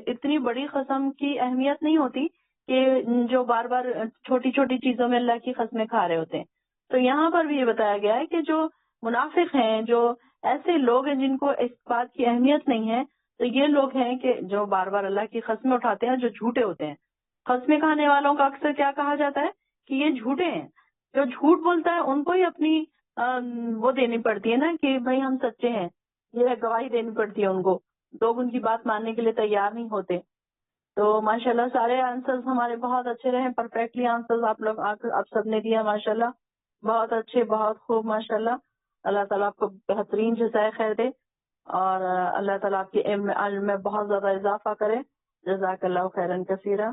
اتنی بڑی قسم کی اہمیت نہیں ہوتی کہ جو بار بار چھوٹی چھوٹی چیزوں میں اللہ کی قسمیں کھا رہے ہوتے ہیں. تو یہاں پر بھی یہ بتایا گیا ہے کہ جو منافق ہیں، جو ایسے لوگ ہیں جن کو اس بات کی اہمیت نہیں ہے، تو یہ لوگ ہیں کہ جو بار بار اللہ کی قسمیں اٹھاتے ہیں، جو جھوٹے ہوتے ہیں. قسمیں کھانے والوں کا اکثر کیا کہا جاتا ہے کہ یہ جھوٹے ہیں. جو جھوٹ بولتا ہے ان کو ہی اپنی وہ دینی پڑتی ہے نا کہ بھائی ہم سچے ہیں، یہ گواہی دینی پڑتی ہے ان کو. لوگ ان کی بات ماننے کے لیے تیار نہیں ہوتے. تو ماشاءاللہ سارے آنسرز ہمارے بہت اچھے رہے، پرفیکٹلی آنسرز آپ سب نے دیا ماشاءاللہ. بہت اچھے، بہت خوب ماشاءاللہ. اللہ تعالیٰ آپ کو بہترین جزائے خیر دے، اور اللہ تعالیٰ آپ کے علم میں بہت زیادہ اضافہ کرے. جزاک اللہ خیرا کثیرا.